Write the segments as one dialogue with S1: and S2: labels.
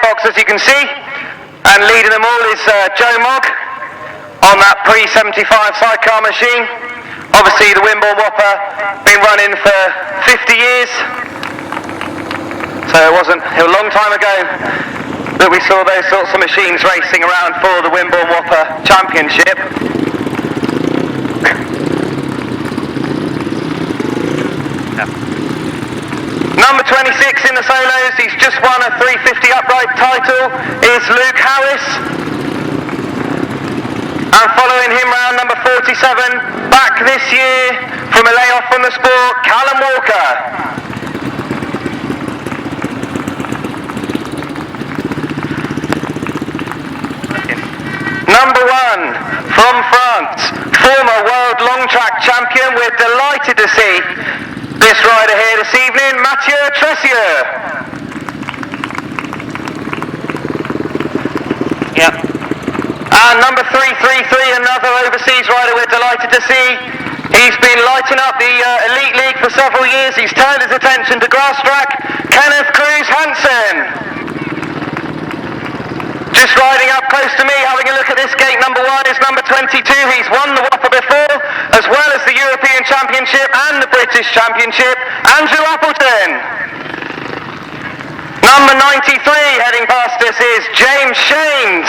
S1: box, as you can see, and leading them all is Joe Mogg on that pre-75 sidecar machine. Obviously the Wimborne Whoppa been running for 50 years, so it wasn't a long time ago that we saw those sorts of machines racing around for the Wimborne Whoppa Championship. Number 26 in the solos, he's just won a 350 upright title, is Luke Harris. And following him round number 47, back this year from a layoff from the sport, Callum Walker. Number 1 from France, former world Longtrack champion. We're delighted to see this rider here this evening, Mathieu Tresarrieu. Yep. And number 333, another overseas rider we're delighted to see. He's been lighting up the Elite League for several years. He's turned his attention to Grasstrack, Kenneth Kruse Hansen. Just riding up close to me, having a look at this gate, number 1 is number 22. He's won the Whoppa before, as well as the European Championship and the British Championship, Andrew Appleton. Number 93 heading past us is James Shanes.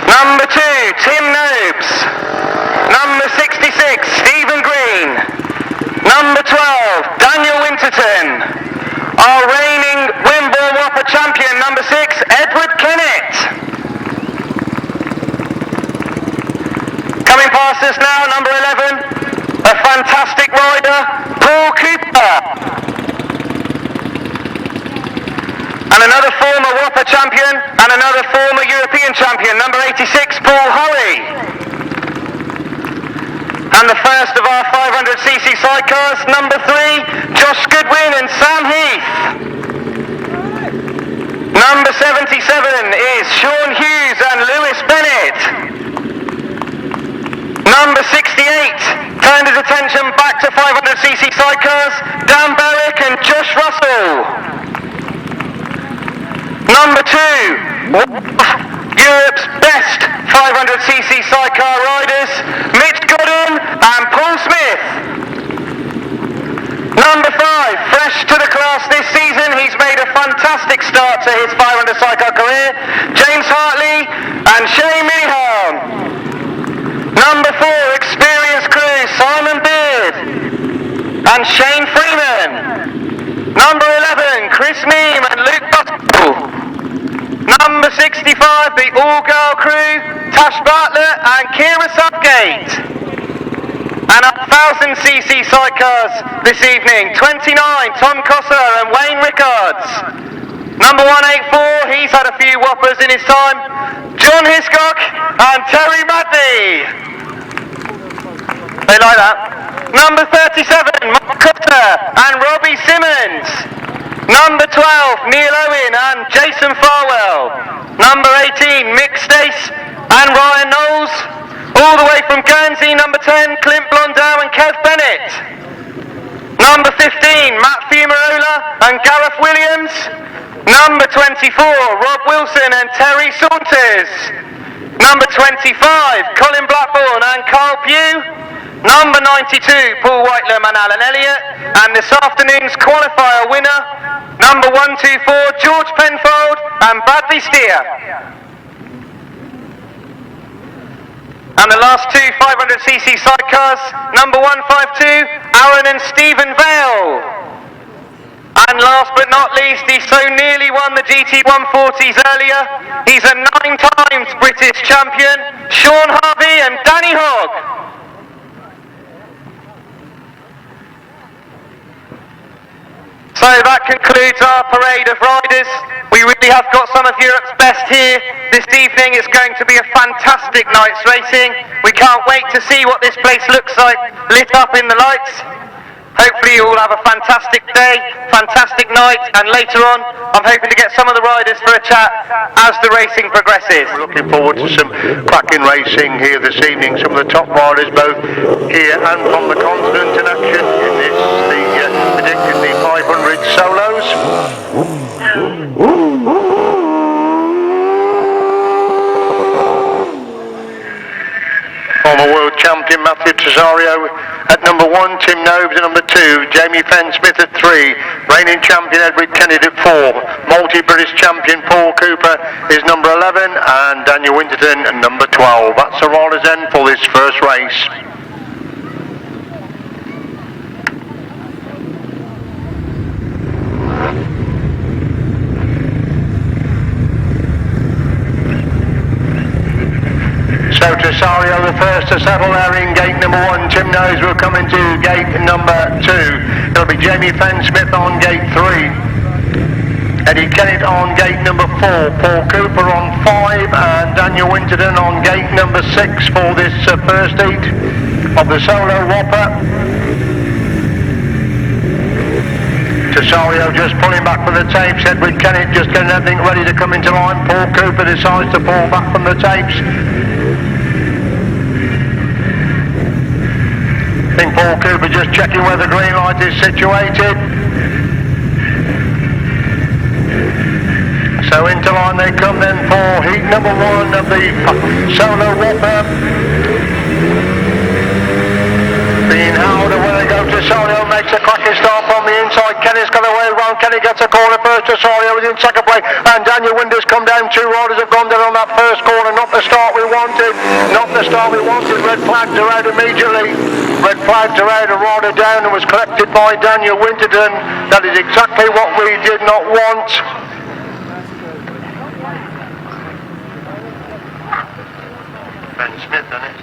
S1: Number 2, Tim Nobes. Number 66, Stephen Green. Number 12, Daniel Winterton. Our reigning Wimborne Whoppa champion, number 6, Edward Kennet. Coming past us now, number 11, a fantastic rider, Paul Cooper. And another former Whoppa champion, and another former European champion, number 86, Paul Hurry. And the first of our 500cc sidecars, number 3, Josh Goodwin and Sam Heath. Number 77 is Sean Hughes and Lewis Bennett. Number 68 turned his attention back to 500cc sidecars, Dan Berwick and Josh Russell. Number 2, Europe's best 500cc sidecar riders, Mitch Godden and Paul Smith. Number 5, fresh to the class this season, he's made a fantastic start to his 500 sidecar career, James Hartley and Shane Minihan. Number 4, experienced crew, Simon Beard and Shane Freeman. Number 11, Chris Meam and Luke Buttle. Number 65, the all-girl crew, Tash Bartlett and Kira Sudgate. And our 1000cc sidecars this evening, 29, Tom Cosser and Wayne Rickards. Number 184, he's had a few whoppers in his time, John Hiscock and Terry Madley. They like that. Number 37, Mark Cutter and Robbie Simmons. Number 12, Neil Owen and Jason Farwell. Number 18, Mick Stace and Ryan Knowles. All the way from Guernsey, number 10, Clint Blondow and Kev Bennett. Number 15, Matt Fumarola and Gareth Williams. Number 24, Rob Wilson and Terry Saunders. Number 25, Colin Blackburn and Carl Pugh. Number 92, Paul Whitelam and Alan Elliott. And this afternoon's qualifier winner, number 124, George Penfold and Bradley Steer. And the last 2 500cc sidecars, number 152, Aaron and Stephen Vale. And last but not least, he so nearly won the GT140s earlier. He's a 9 times British champion, Sean Harvey and Danny Hogg. So that concludes our parade of riders. We really have got some of Europe's best here this evening. It's going to be a fantastic night's racing. We can't wait to see what this place looks like lit up in the lights. Hopefully you all have a fantastic day, fantastic night, and later on I'm hoping to get some of the riders for a chat as the racing progresses.
S2: We're looking forward to some cracking racing here this evening. Some of the top riders both here and from the continent in action in this, predicted the 500 solos. Former world champion Mathieu Tresarrieu at number 1, Tim Nobes at number 2, Jamie Fenn-Smith at 3, reigning champion Edward Kennet at 4, multi-British champion Paul Cooper is number 11, and Daniel Winterton at number 12. That's the rider's end for this first race. So Tresarrieu the first to settle there in gate number 1. Tim Nobes will come into gate number 2. It'll be Jamie Fenn-Smith on gate 3. Eddie Kennet on gate number 4. Paul Cooper on 5. And Daniel Winterton on gate number 6 for this first heat of the Solo Whopper. Tresarrieu just pulling back from the tapes. Edward Kennet just getting everything ready to come into line. Paul Cooper decides to pull back from the tapes. I think Paul Cooper just checking where the green light is situated. So into line they come then for heat number 1 of the Solo Whopper. Being held away they go. Tresarrieu makes a cracking start from the inside. Kennet's got away round. Kennet gets a corner first. Tresarrieu is in second place. And Daniel Winter's come down. 2 riders have gone down on that first corner. Not the start we wanted. Not the start we wanted. Red flags are out immediately. Red flags are out. A rider down and was collected by Daniel Winterton. That is exactly what we did not want. Ben Smith on it.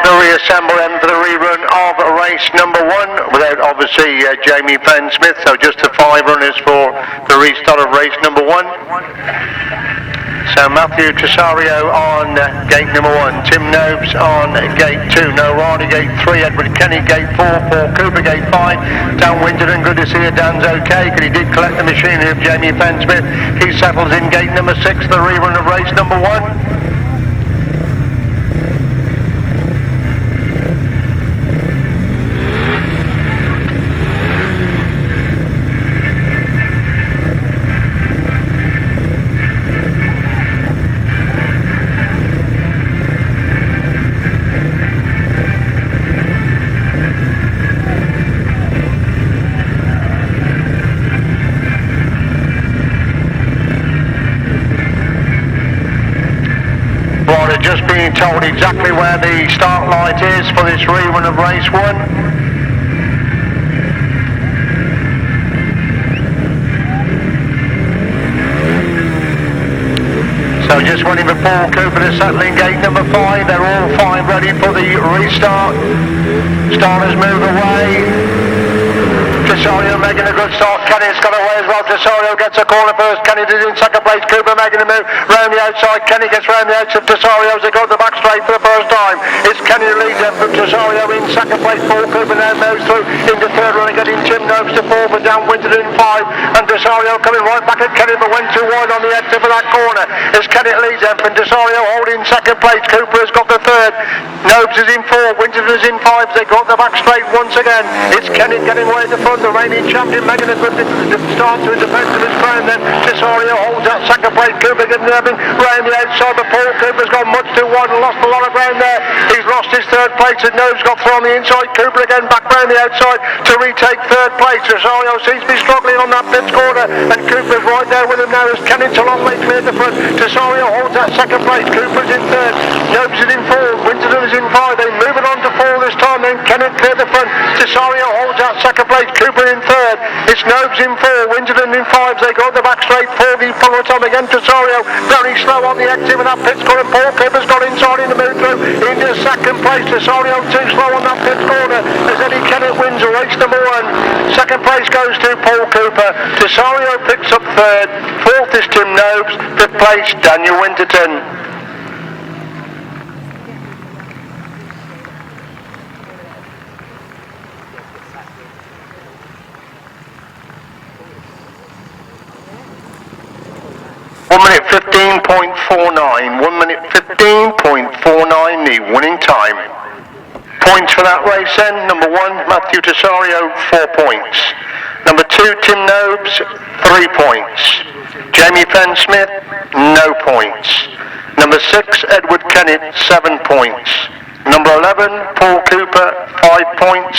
S2: To reassemble them for the rerun of race number 1 without obviously Jamie Fenn-Smith, so just the 5 runners for the restart of race number 1. So Mathieu Tresarrieu on gate number 1, Tim Nobes on gate 2, No Rider gate 3, Edward Kennet gate 4, Paul Cooper gate 5, Dan Winterton, good to see you, Dan's okay because he did collect the machinery of Jamie Fenn-Smith. He settles in gate number 6, the rerun of race number 1. Just being told exactly where the start light is for this rerun of race 1. So just waiting for Paul Cooper to settle in gate number 5. They're all 5 ready for the restart. Starters move away. Tresarrieu making a good start. Kennet's got away as well. Tresarrieu gets a corner first. Kennet is in second place. Cooper making a move round the outside. Kennet gets round the outside. Tresarrieu as they go to the back straight for the first time. It's Kennet who leads them from Tresarrieu in second place. Paul Cooper now moves through into third run and getting Tim Nobes to 4 for Dan Winterton in 5. And Tresarrieu coming right back at Kennet but went too wide on the exit for that corner. As Kennet leads them from Tresarrieu holding second place. Cooper has got the third. Nobes is in 4. Winterton is in 5. They go up the back straight once again. It's Kennet getting away at the front. The reigning champion making a good start to his defence of his crown. Then Tresarrieu holds that second place. Cooper getting everything round the outside, but Paul Cooper's gone much too wide and lost a lot of ground there. He's lost his third place and Nobes got through on the inside. Cooper again back round the outside to retake third place. Tresarrieu seems to be struggling on that pit corner and Cooper's right there with him now as Kennet's a long way clear the front. Tresarrieu holds that second place. Cooper's in third. Nobes is in 4. Winterton is in 5. They move it on to 4 this time. Then Kennet clear the front. Tresarrieu holds that second place. Cooper in third. It's Nobes in 4. Winterton in 5. They go to the back straight. 4 the follow time again. Tresarrieu very slow on the exit with that pit corner. Paul Cooper's got inside in the move through into second place. Tresarrieu too slow on that pit corner as Eddie Kennet wins race number 1. Second place goes to Paul Cooper. Tresarrieu picks up third. 4th is Tim Nobes. 5th place Daniel Winterton. Minute 15.49, 1 minute 15.49, the winning time. Points for that race then. Number 1, Mathieu Tresarrieu, 4 points. Number 2, Tim Nobes, 3 points. Jamie Fenn-Smith, no points. Number 6, Edward Kennet, 7 points. Number 11, Paul Cooper, 5 points.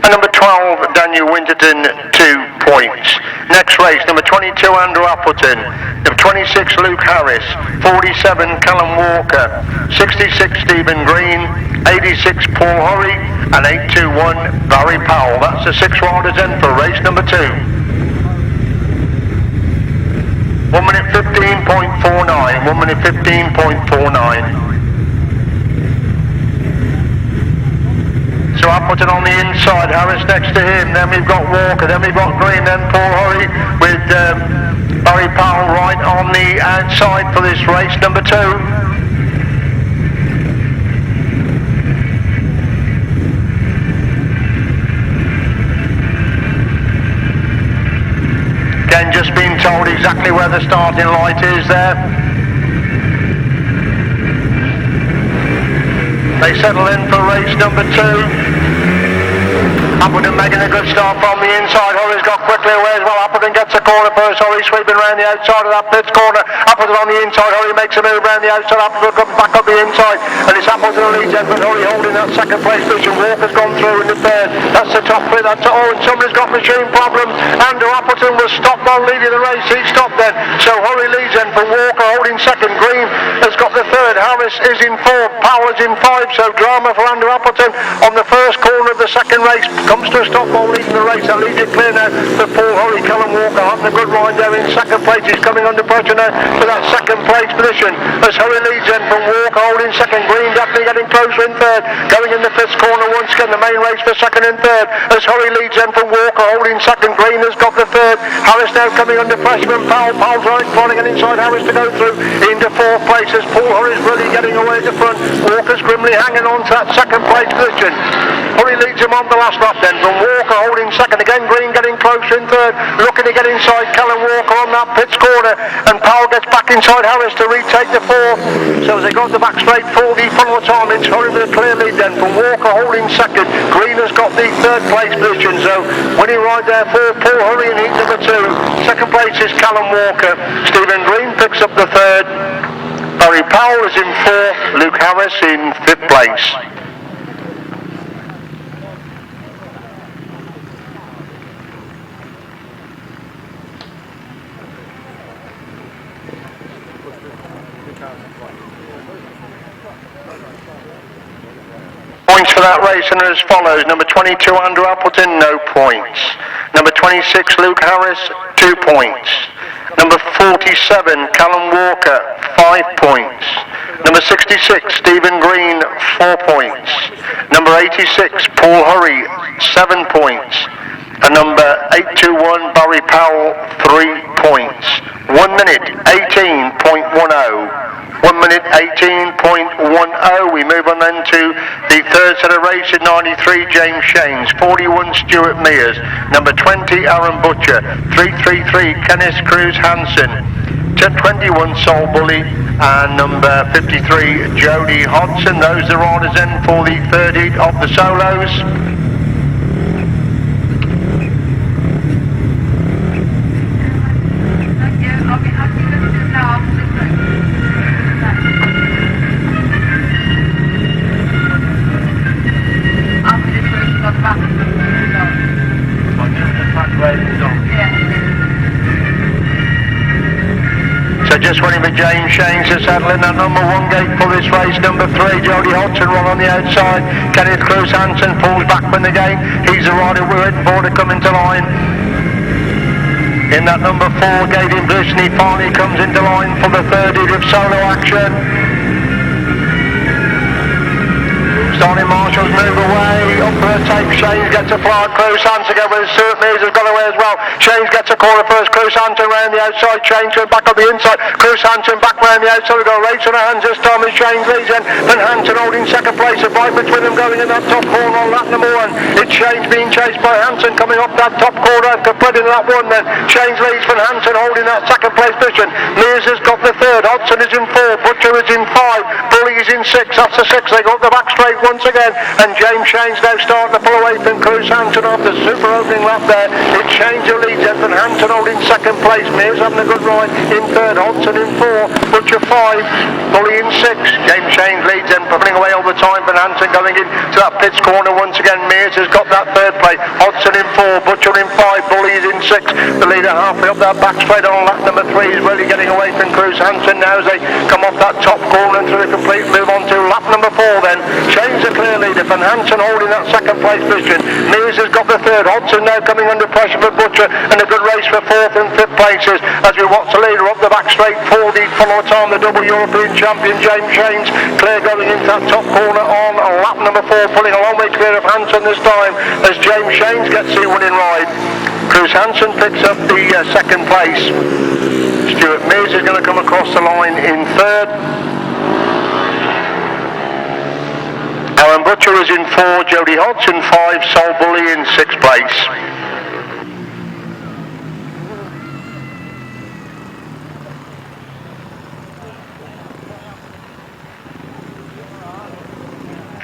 S2: And number 12, Daniel Winterton, 2 points. Next race, number 22, Andrew Appleton. Number 26, Luke Harris. 47, Callum Walker. 66, Stephen Green. 86, Paul Horry. And 821, Barry Powell. That's the 6 riders in for race number 2. 1 minute 15.49. 1 minute 15.49. So Appleton on the inside, Harris next to him, then we've got Walker, then we've got Green, then Paul Horry with Barry Powell right on the outside for this race number 2. Again, just been told exactly where the starting light is there. They settle in for race number 2. Appleton making a good start from the inside. Horry's got quickly away as well. Appleton gets a corner first. Horry sweeping around the outside of that pits corner. Appleton on the inside. Horry makes a move around the outside. Appleton comes back up the inside. And it's Appleton who leads Edward Horry holding that second place position. Walker's gone through in the third. That's the top three. That's and somebody's got machine problems. Andrew Appleton was stopped on leading the race. He stopped then. So Horry leads then for Walker holding second. Green has got the third. Harris is in 4. Powell is in 5. So drama for Andrew Appleton on the first corner of the second race. Comes to a stop while leading the race. That leads it clear now for Paul Horry. Callum Walker having a good ride there in second place. He's coming under pressure now for that second place position. As Horry leads in from Walker holding second. Green definitely getting closer in third. Going in the fifth corner once again. The main race for second and third. As Horry leads in from Walker holding second. Green has got the third. Harris now coming under pressure from Powell. Powell's right trying to get inside Harris to go through into fourth place as Paul Horry's really getting away at the front. Walker's grimly hanging on to that second place position. Horry leads him on the last lap then from Walker holding second. Again Green getting closer in third. Looking to get inside Callum Walker on that pits corner. And Powell gets back inside Harris to retake the fourth. So as they go to the back straight for the full time, it's Horry with a clear lead then from Walker holding second. Green has got the third place position. So winning ride there for Paul Horry in heat number 2. Second place is Callum Walker. Stephen Green picks up the third. Barry Powell is in 4th. Luke Harris in 5th place. Points for that race and as follows. Number 22, Andrew Appleton, no points. Number 26, Luke Harris, 2 points. Number 47, Callum Walker, 5 points. Number 66, Stephen Green, 4 points. Number 86, Paul Horry, 7 points. And number 821, Barry Powell, 3 points. 1 minute 18.10. 1 minute 18.10. We move on then to the third set of races. 93, James Shanes. 41, Stuart Mears. Number 20, Aaron Butcher. 333, Kenneth Kruse Hansen. 21, Sol Bully. And number 53, Jody Hodson. Those are orders in for the third heat of the solos. So just waiting for James Shanes to settle in that number 1 gate for this race. Number 3, Jody Hodson run on the outside. Kenneth Kruse Hansen pulls back from the gate. He's the rider we're waiting for to come into line. In that number 4 gate in position, he finally comes into line for the third heat of solo action. Starting marshals move away, up for a take, Shanes gets a fly, Kruse Hansen together with Stuart Mears has got away as well. Shanes gets a corner first, Kruse Hansen round the outside, Shanes going back up the inside, Kruse Hansen back round the outside, we've got a race on our hands this time as Shanes leads in, then Hansen holding second place, a fight between them going in that top corner on lap number 1. It's Shanes being chased by Hansen coming up that top corner, completing that one then. Shanes leads from Hansen holding that second place position. Mears has got the third, Hodson is in 4, Butcher is in 5, Bully is in 6, that's the 6, they go up the back straight once again, and James Shane's now starting to pull away from Kruse Hansen off the super opening lap there. It changed the lead, Edward Hansen holding second place, Mears having a good ride in third, Hodson in 4, Butcher 5, Bully in 6. James Shane leads and pulling away all the time, but Hansen going into that pits corner once again. Mears has got that third place, Hodson in 4, Butcher in 5, Bully is in 6. The leader halfway up that back straight on lap number 3 is really getting away from Kruse Hansen now as they come off that top corner and through a complete move on to lap number 4 then. Shane's a clear leader, Van Hansen holding that second place position. Mears has got the third, Hodson now coming under pressure for Butcher, and a good race for 4th and 5th places as we watch the leader up the back straight for the follow time, the double European champion James Shane's clear going into that top corner on lap number 4, pulling a long way clear of Hansen this time as James Shane's gets the winning ride. Kruse Hansen picks up the second place. Stuart Mears is going to come across the line in third. Alan Butcher is in 4, Jody Hodson 5, Sol Bully in 6th place.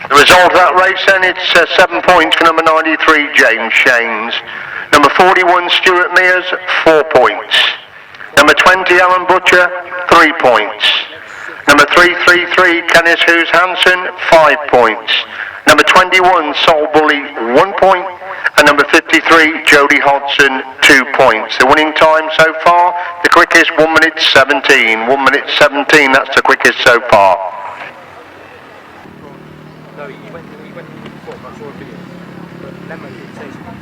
S2: The result of that race then, it's 7 points for number 93, James Shanes. Number 41, Stuart Mears, 4 points. Number 20, Alan Butcher, 3 points. Number 333, Kenneth Kruse Hansen, 5 points. Number 21, Sol Bully, 1 point. And number 53, Jody Hodson, 2 points. The winning time so far, the quickest, 1 minute 17. 1 minute 17, that's the quickest so far.
S3: No, he went before, I saw a video. But Lemon did say something.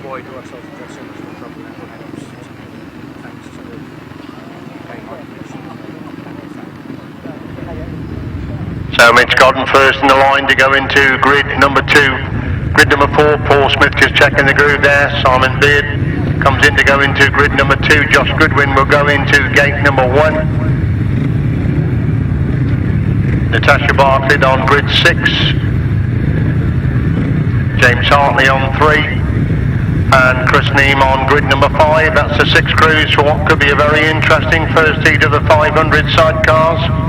S3: Boy, do ourselves so much for trouble. Thanks to the
S2: So Mitch Godden first in the line to go into grid number 2. Grid number 4, Paul Smith just checking the groove there. Simon Beard comes in to go into grid number 2. Josh Goodwin will go into gate number 1. Natasha Bartlett on grid 6, James Hartley on 3, and Chris Neem on grid number 5. That's the 6 crews for what could be a very interesting first heat of the 500 sidecars.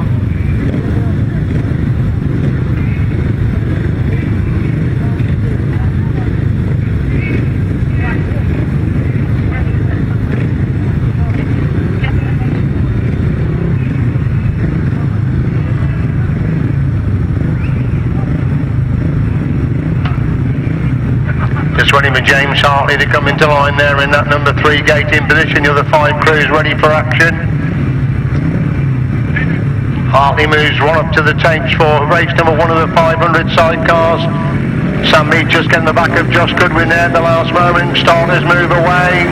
S2: Just waiting for James Hartley to come into line there in that number 3 gate in position. The other 5 crews ready for action. Hartley moves right up to the tapes for race number 1 of the 500 sidecars. Sam Mead just getting the back of Josh Goodwin there at the last moment. Starters move away.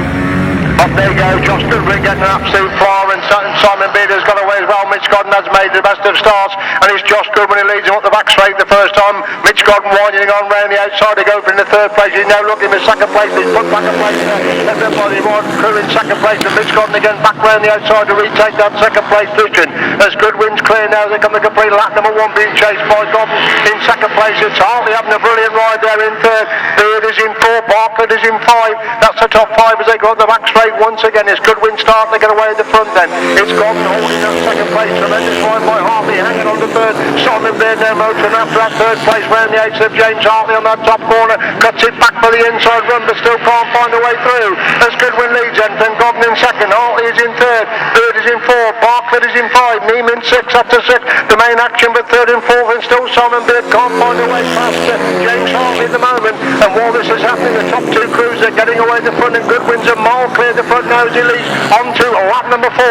S2: Up there you go, Josh Goodwin getting an absolute flyer, and Simon Beard has got away as well. Mitch Godden has made the best of starts, and it's Josh Goodwin who leads him up the back straight the first time. Mitch Godden winding on round the outside to go for in the third place. He's now looking for second place. He's put back a place there. Everybody one crew in second place, and Mitch Godden again back round the outside to retake that second place position. As Goodwin's clear now, they come to complete lap number 1 being chased by Godden in second place. It's Hartley having a brilliant ride there in third. Beard is in 4, Bartlett is in 5. That's the top 5 as they go up the back straight once again. It's Goodwin starting to get away at the front then. It's Godden holding that second place. Tremendous ride by Hartley, hanging on the third. Simon Beard now motoring after that third place round the 8th of James Hartley on that top corner. Cuts it back for the inside run, but still can't find a way through. As Goodwin leads then Godden in second. Hartley is in third. Beard is in 4. Bartlett is in 5. Neem in 6 after 6. The main action, but third and fourth, and still Simon Beard can't find a way past James Hartley at the moment. And while this is happening, the top 2 crews are getting away the front, and Goodwin's a mile clear the front now as he leads on to lap number 4.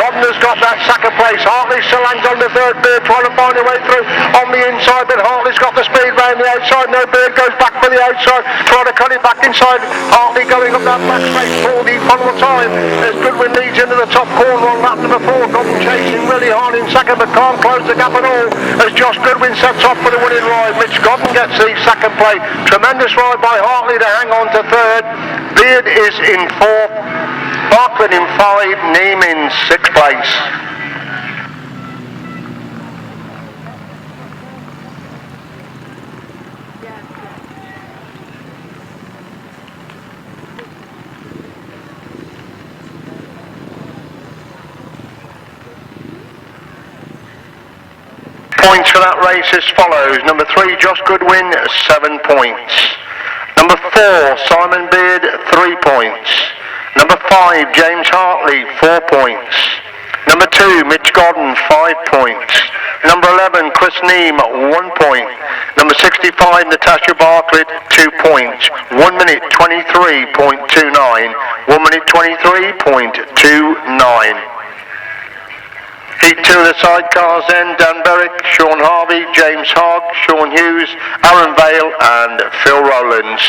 S2: Godden has got that second place. Hartley still hangs on the third. Beard trying to find a way through on the inside, but Hartley's got the speed round the outside. No, Beard goes back for the outside, trying to cut it back inside. Hartley going up that back straight for the final time as Goodwin leads into the top corner on lap number 4. Godden chasing really hard in second, but can't close the gap at all as Josh Goodwin sets off for the winning ride. Mitch Godden gets the second place. Tremendous ride by Hartley to hang on to third. Beard is in 4th. Bartlett in 5, Neem in 6th place. Points for that race as follows. Number 3, Josh Goodwin, 7 points. Number 4, Simon Beard, 3 points. Number 5, James Hartley, 4 points. Number 2, Mitch Godden, 5 points. Number 11, Chris Neem, 1 point. Number 65, Natasha Bartlett, 2 points. 1 minute 23.29. 1 minute 23.29. Heat 2 of the sidecars then, Dan Berwick, Sean Harvey, James Hogg, Sean Hughes, Aaron Vale and Phil Rowlands.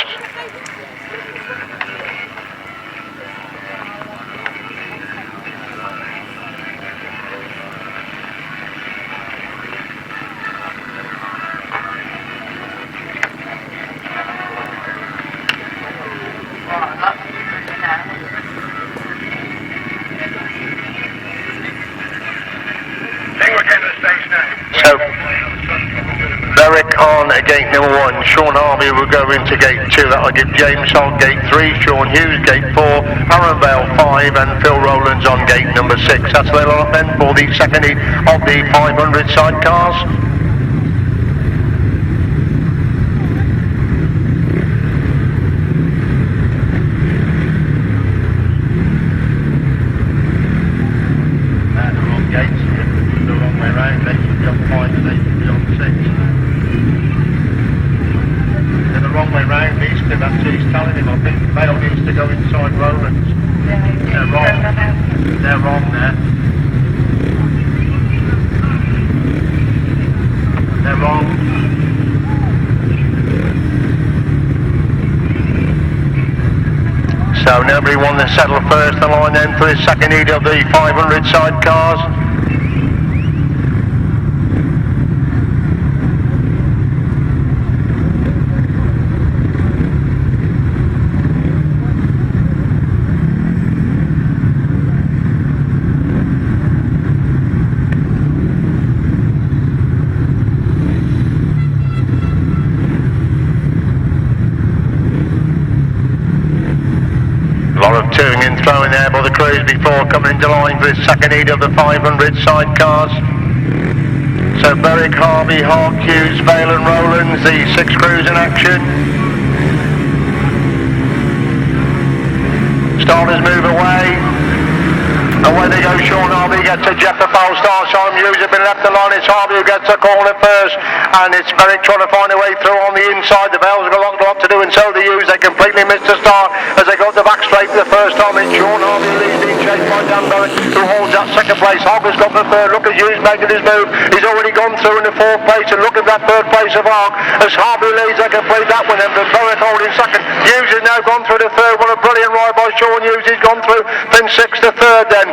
S2: So, Berwick on gate number 1, Sean Harvey will go into gate 2, that will give James Hogg gate 3, Sean Hughes gate 4, Aaron Vale 5 and Phil Rowlands on gate number 6. That's the lot then for the second heat of the 500 sidecars.
S4: He's telling him, I think Vale needs to go inside Rowlands. They're wrong. They're wrong there. They're wrong.
S2: So nobody won the settle first the line then for the second heat of the 500 sidecars. Toing and throwing there by the crews before coming into line for the second heat of the 500 sidecars. So Berwick, Harvey, Hogg, Hughes, Vale and Rowlands, the 6 crews in action. Starters move away. Away they go, Sean Harvey gets a jet, the foul start, Simon Hughes has been left alone, it's Harvey who gets the corner first, and it's Berwick trying to find a way through on the inside. The Vales have got a lot to do, and so the Hughes, they completely missed the start as they got the back straight for the first time. It's Sean Harvey leads in chase by Dan Berwick, who holds that second place. Hogg has got the third. Look at Hughes making his move, he's already gone through in the 4th place, and look at that 3rd place of Hogg as Harvey leads. They can play that one, and Berwick holding second. Hughes has now gone through the 3rd. What a brilliant ride by Sean Hughes. He's gone through, then 6th to 3rd then.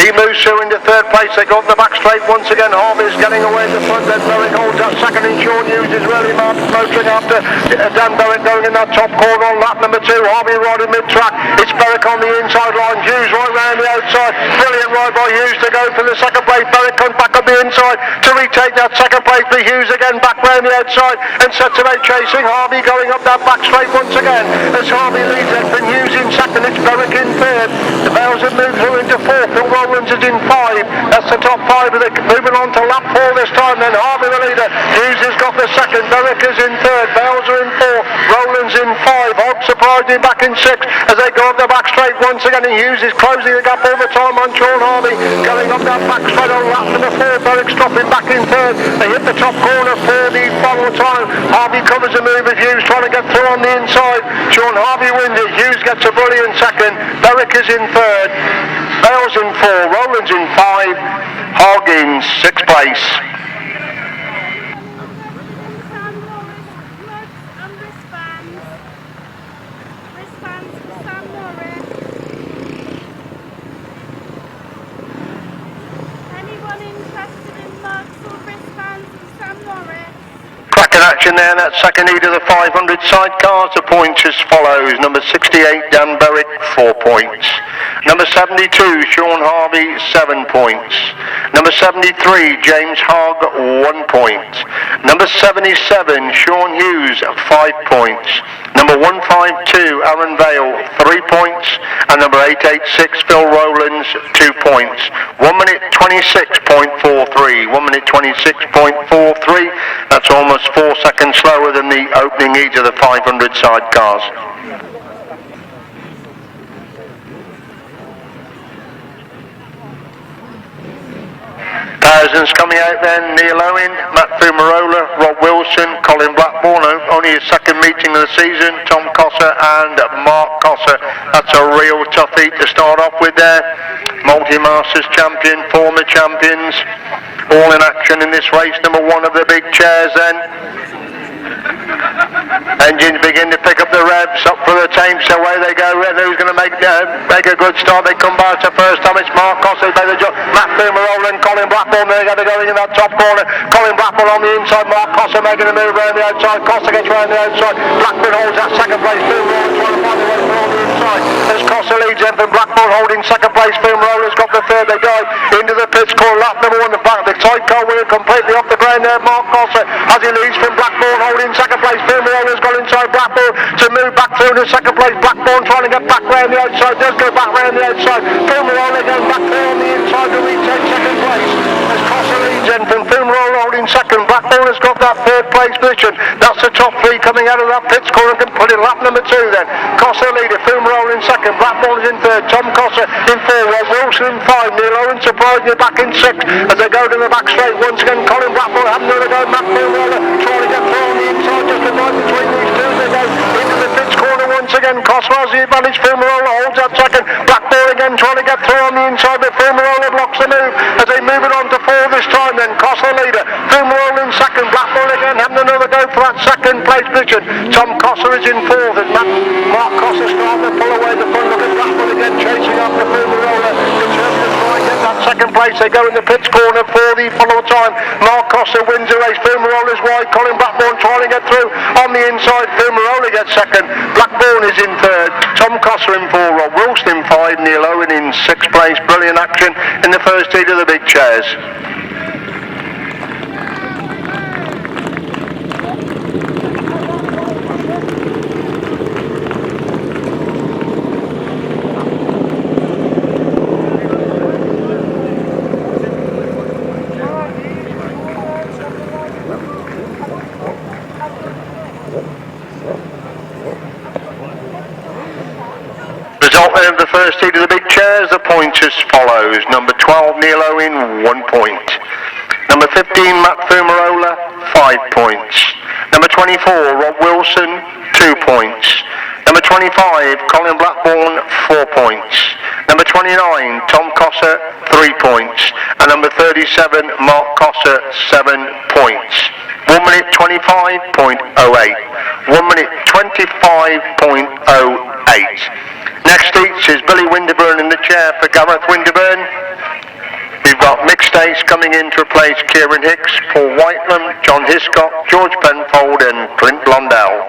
S2: He moves through into 3rd place. They got the back straight once again. Harvey's getting away in the front. Then Berwick holds that second, and Sean Hughes is really motoring after Dan Berwick going in that top corner on lap number 2. Harvey riding mid-track. It's Berwick on the inside line. Hughes right round the outside. Brilliant ride by Hughes to go for the second place. Berwick comes back on the inside to retake that second place. But Hughes again back round the outside and sets about chasing. Harvey going up that back straight once again as Harvey leads it from Hughes in second. It's Berwick in 3rd. The Vales have moved through into 4th. Phil Rowlands is in 5. That's the top 5. Moving on to lap 4 this time. Then Harvey the leader. Hughes has got the second. Berwick is in 3rd. Vales are in 4th. Rowlands in 5. Hogg surprising back in 6th as they go up the back straight once again. And Hughes is closing the gap all the time on Sean Harvey. Going up that back straight on lap number 4. Berwick's dropping back in 3rd. They hit the top corner for the final time. Harvey covers the move of Hughes trying to get through on the inside. Sean Harvey wins it. Hughes gets a brilliant second. Berwick is in 3rd. Vales in 4. Rowlands in 5. Hogg in 6th place. Cracking action there in that second heat of the 500 sidecars. The points as follows. Number 68, Dan Berwick, 4 points. Number 72, Sean Harvey, 7 points. Number 73, James Hogg, 1 point. Number 77, Sean Hughes, 5 points. Number 152, Aaron Vale, 3 points. And number 886, Phil Rowlands, 2 points. 1 minute 26.43. 1 minute 26.43. That's almost 4 seconds slower than the opening heat of the 500 sidecars. Thousands coming out then, Neil Owen, Mathieu Tresarrieu, Rob Wilson, Colin Blackburn, only his second meeting of the season, Tom Cossa and Mark Cossa. That's a real tough heat to start off with there. Multi-Masters champion, former champions, all in action in this race, number 1 of the big chairs then. Engines begin to pick up the revs, up for the tapes, away they go. Who's going to make a good start? They come by to first time. It's Mark Cossa, Mathieu Tresarrieu and Colin Blackburn. They're going to go in that top corner. Colin Blackburn on the inside. Mark Cossa making a move around the outside. Cossa gets around the outside. Blackburn holds that second place. Phil Rowlands trying to find the way on the inside. As Cossa leads in from Blackburn holding second place. Phil Rowlands got the third. They dive into the pits. Call lap number 1. The back. The sidecar wheel completely off the ground there. Mark Cossa as he leads from Blackburn holding second place. Phil Rowlands got inside Blackburn to move back through to second place. Blackburn trying to get back round the outside. Does go back round the outside. Phil Rowlands goes back there on the inside to retake second place. As Cossa leads in from Phil Rowlands holding second. Blackburn has got that third place position. That's the top 3 coming out of that pits corner and can put in lap number 2 then. Cossa leader, Phil Rowlands second. Blackburn is in third. Tom Cossa in 4. Rob Wilson in 5. Neil Owen surprisingly back in 6 as they go to the back straight once again. Colin Blackburn having another go. Mathieu Tresarrieu trying to get through on the inside just a night between these two. They go into the pits corner once again. Cossa has the advantage. Phil Rowlands holds that second. Blackburn again trying to get through on the inside, but Phil Rowlands blocks the move as they move it on to 4 this time then. Cossa leader, Phil Rowlands second. Blackburn again having another go for that second place position. Tom Cossa is in 4th and Mark Cossa starting to pull away the front. Look at Blackburn again chasing after Phil Rowlands. Determined to try and get that second place. They go in the pits corner for the follow time. Mark Cossa wins the race. Phil Rowlands wide. Colin Blackburn trying to get through on the inside. Phil Rowlands gets second. Blackburn is in 3rd. Tom Cossa in 4. Rob Wilson in 5. Neil Owen in 6th place. Brilliant action in the first heat of the big chairs. Of the first heat of the big chairs, the points as follows. Number 12, Neil Owen, 1 point. Number 15, Mathieu Tresarrieu, 5 points. Number 24, Rob Wilson, 2 points. Number 25, Colin Blackburn, 4 points. Number 29, Tom Cossa, 3 points. And number 37, Mark Cossa, 7 points. 1 minute 25.08. 1 minute 25.08. Next heat is Billy Winterburn in the chair for Gareth Winterburn. We've got mixed ace coming in to replace Kieran Hicks, Paul Whitelam, John Hiscock, George Penfold and Clint Blondell.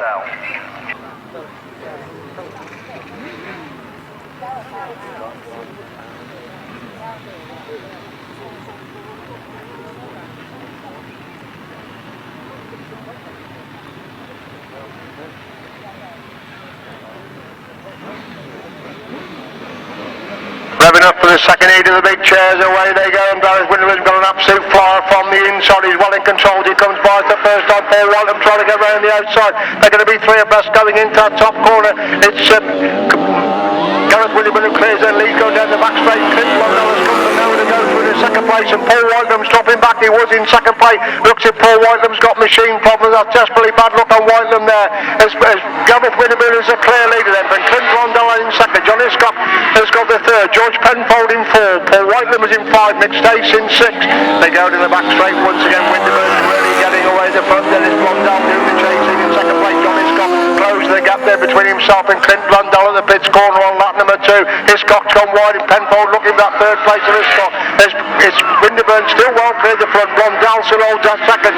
S2: Revving up for the second heat of the big chairs, away they go, and Gareth Winterburn's got an absolute flyer from the inside. He's well in control. He comes by for the first time. Paul Whitelam trying to get round the outside. They're going to be 3 abreast going into that top corner. It's Gareth Winterburn who clears their lead, going down the back straight. Clint Blondell has come from nowhere to go through the second place, and Paul Whitelam's dropping back. He was in second place. Looks at Paul Whitelam's got machine problems. That's desperately bad look on Whitelam there. As Gareth Winterburn is a clear leader then, but Clint Blondell in second. John Hiscock has got the 3rd. George Penfold in 4. Paul Whitelam was in 5. Mixed ace in 6. They go to the back straight once again. Winterburn really getting away the front. Then it's Blondell doing the chasing in second place. John Hiscock closed the gap there between himself and Clint Blondell at the pits corner on lap number 2. Hiscock's gone wide and Penfold looking for that 3rd place of Hiscock. It's Winterburn still well clear the front. Blondell still holds that second.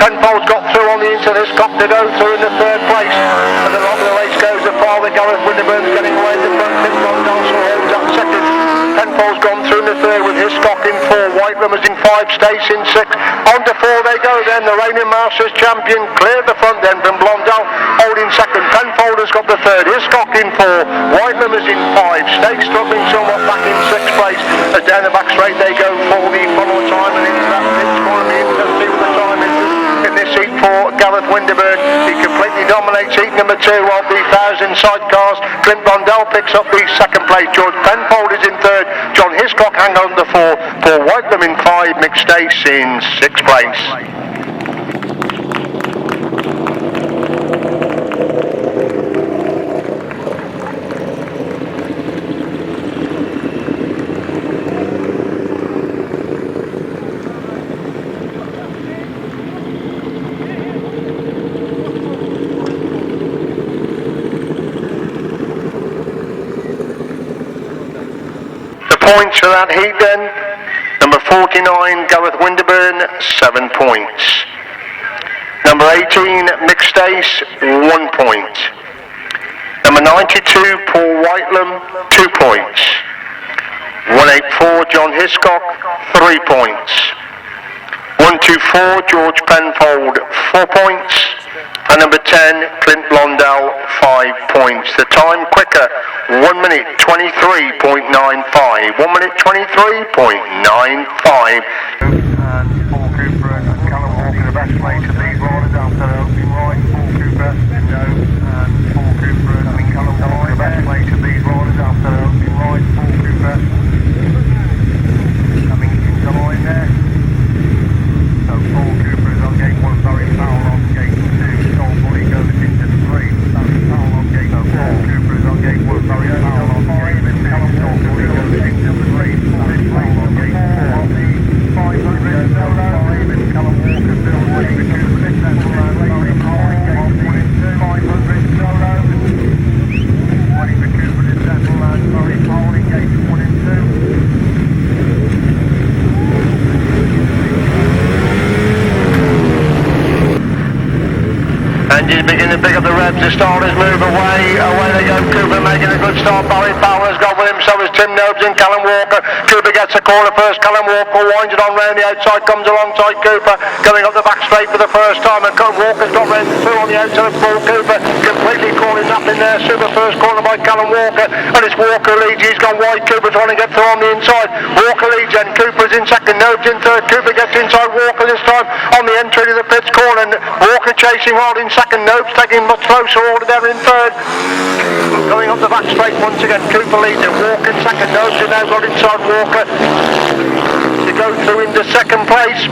S2: Penfold's got through on the inside. Hiscock to go through in the 3rd place. And the longer the race goes, the farther Gareth Winterburn's getting away the front. Clint Blondell still holds that second. Penfold's gone through in the 3rd with Hiscock in 4. Whitelam is in 5. Stace in 6. On to 4 they go then. The reigning Masters champion cleared the front then from Blondell. Blondell holding second. Penfolder's got the third. Hiscock in 4. Whitelam is in 5. Stay struggling somewhat back in 6th place. As down the back straight they go for the follow time and into that pits corner. Let's see what the time is in this heat for Gareth Winterburn. He completely dominates heat number 2 of the 1,000 sidecars. Clint Blondell picks up the 2nd place. George Penfold is in 3rd. John Hiscock hang on to 4. Paul Whitelam in 5. Mick Stace in 6th place. Points for that heat then. Number 49, Gareth Winterburn, 7 points. Number 18, Mick Stace, 1 point. Number 92, Paul Whitelam, 2 points. 184, John Hiscock, 3 points. 124, George Penfold, 4 points. And number 10, Clint Blondell, 5 points. The time quicker, 1 minute 23.95. 1 minute 23.95.
S4: And Paul Cooper and Callum Walker the best way to lead riders after opening right. Paul Cooper, no, and Paul Cooper and Callum Walker the best way to lead riders after opening right. Paul Cooper coming into the line there. So Paul Cooper is on gate 1, Barry Powell on gate 2. Soul Bully goes into 3. Barry Powell on gate 4. Paul Cooper is on gate 1, Barry Powell on gate 2. Soul Bully goes into 3. Barry Powell on gate 4. On the 500 solo, Callum Walker builds Barry Cooper in central line. Barry Powell on gate 1 and 2. 500 solo. Barry Cooper in central line. Barry Powell in gate 1 and 2.
S2: Engines begin to pick up the revs, the starters move away they go. Cooper making a good start. Barry Powell has got with him, so is Tim Nobes and Callum Walker. Cooper gets a corner first. Callum Walker winds it on round the outside, comes alongside Cooper, going up the back straight for the first time, and Walker's got round through on the outside of Paul Cooper, completely calling up in there. Super first corner by Callum Walker, and it's Walker leads. He's gone wide. Cooper trying to get through on the inside. Walker leads, and Cooper's in second. Nobes in third. Cooper gets inside Walker this time on the entry to the pits corner, and Walker chasing hard in second. Nobes taking much closer order there in third. Going up the back straight once again. Cooper leads it. Walker in second. Nobes has now got inside Walker to go through into second place.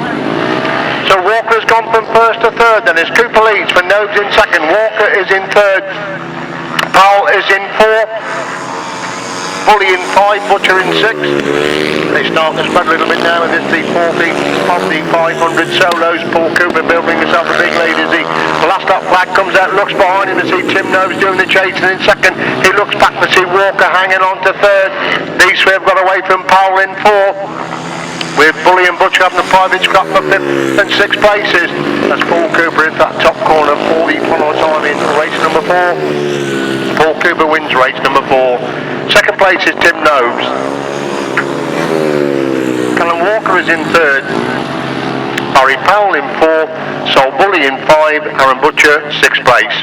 S2: So Walker's gone from first to third. Then as Cooper leads for Nobes in second. Walker is in third. Powell is in fourth. Bully in 5, Butcher in 6. They start to spread a little bit now, and it's the 4th of the 500 solos. Paul Cooper building himself a big lead as the last up flag comes out, looks behind him to see Tim Nobes doing the chasing in second. He looks back to see Walker hanging on to third. These three have got away from Powell in 4th, with Bully and Butcher having a private scrap for 5th and 6th places. That's Paul Cooper in that top corner for the follow time in race number 4. Paul Cooper wins race number 4. Second place is Tim Nobes. Callum Walker is in third. Barry Powell in 4th. Soul Bully in 5. Aaron Butcher 6th place.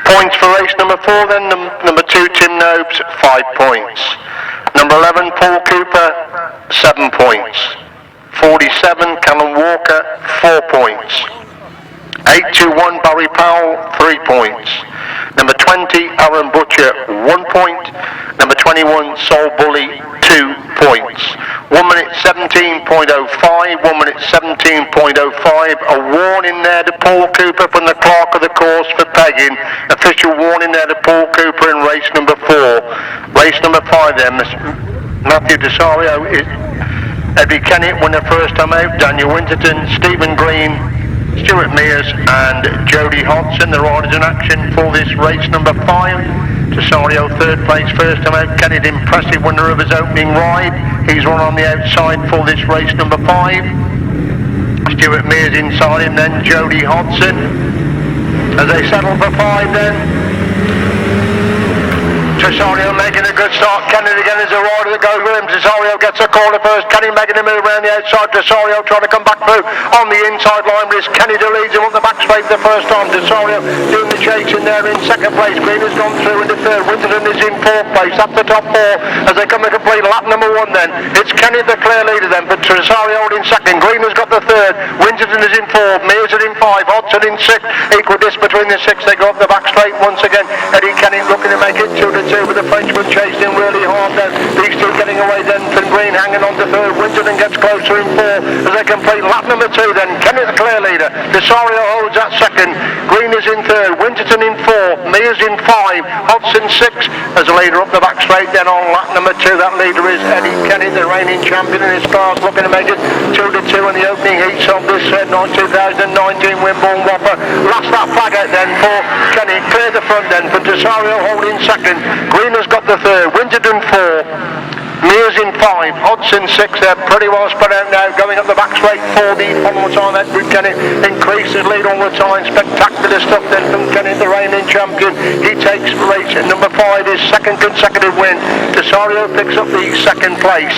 S2: Points for race number 4 then. Number 2 Tim Nobes 5 points. Number 11 Paul Cooper 7 points. 47 Callum Walker 4 points. 821 Barry Powell 3 points. Number 20 Aaron Butcher 1 point. Number 21 Soul Bully 2 points. 1 minute 17.05. 1 minute 17.05. A warning there to Paul Cooper from the clerk of the course for pegging. Official warning there to Paul Cooper in race number 4. Race number 5 then. Mathieu Tresarrieu, Edward Kennet won the first time out. Daniel Winterton, Stephen Green, Stuart Mears and Jody Hodson, the riders in action for this race number 5. Tresarrieu 3rd place first time out. Kennet impressive winner of his opening ride. He's run on the outside for this race number 5. Stuart Mears inside him, then Jody Hodson. As they settle for 5 then. Tresarrieu making a good start. Kennet again is a rider that goes with him. Tresarrieu gets a corner first. Kennet making a move around the outside. Tresarrieu trying to come back through on the inside line, but it's Kennet who leads him up the back straight the first time. Tresarrieu doing the chasing there in second place. Green has gone through into third. Winterton is in fourth place. Up the top four as they come to complete lap number one then. It's Kennet the clear leader then, but Tresarrieu holding second. Green has got the third. Winterton is in fourth. Mears are in five. Hodson in sixth. Equal distance between the six. They go up the back straight once again. Eddie Kennet looking to make it 2-2 with the Frenchman chasing really hard then. These two getting away then. Green hanging on to third. Winterton gets closer in four as they complete lap number two then. Kennet the clear leader. Tresarrieu holds that second. Green is in third. Winterton in fourth. Mears in five. Hodson six as a leader up the back straight then on lap number two. That leader is Eddie Kennet, the reigning champion in his class, looking to make it 2-2 in the opening heats of this 2019 Wimborne Whoppa. Last that flag out then for Kennet. Clear the front then for Tresarrieu holding second. Green has got the third. Winterton four. Mears in five, Hodson six. They're pretty well spread out now, going up the back straight for the final time. Edward Kennet increases lead all the time. Spectacular stuff then from Kennet, the reigning champion. He takes race at number 5, his second consecutive win. Tresarrieu picks up the second place.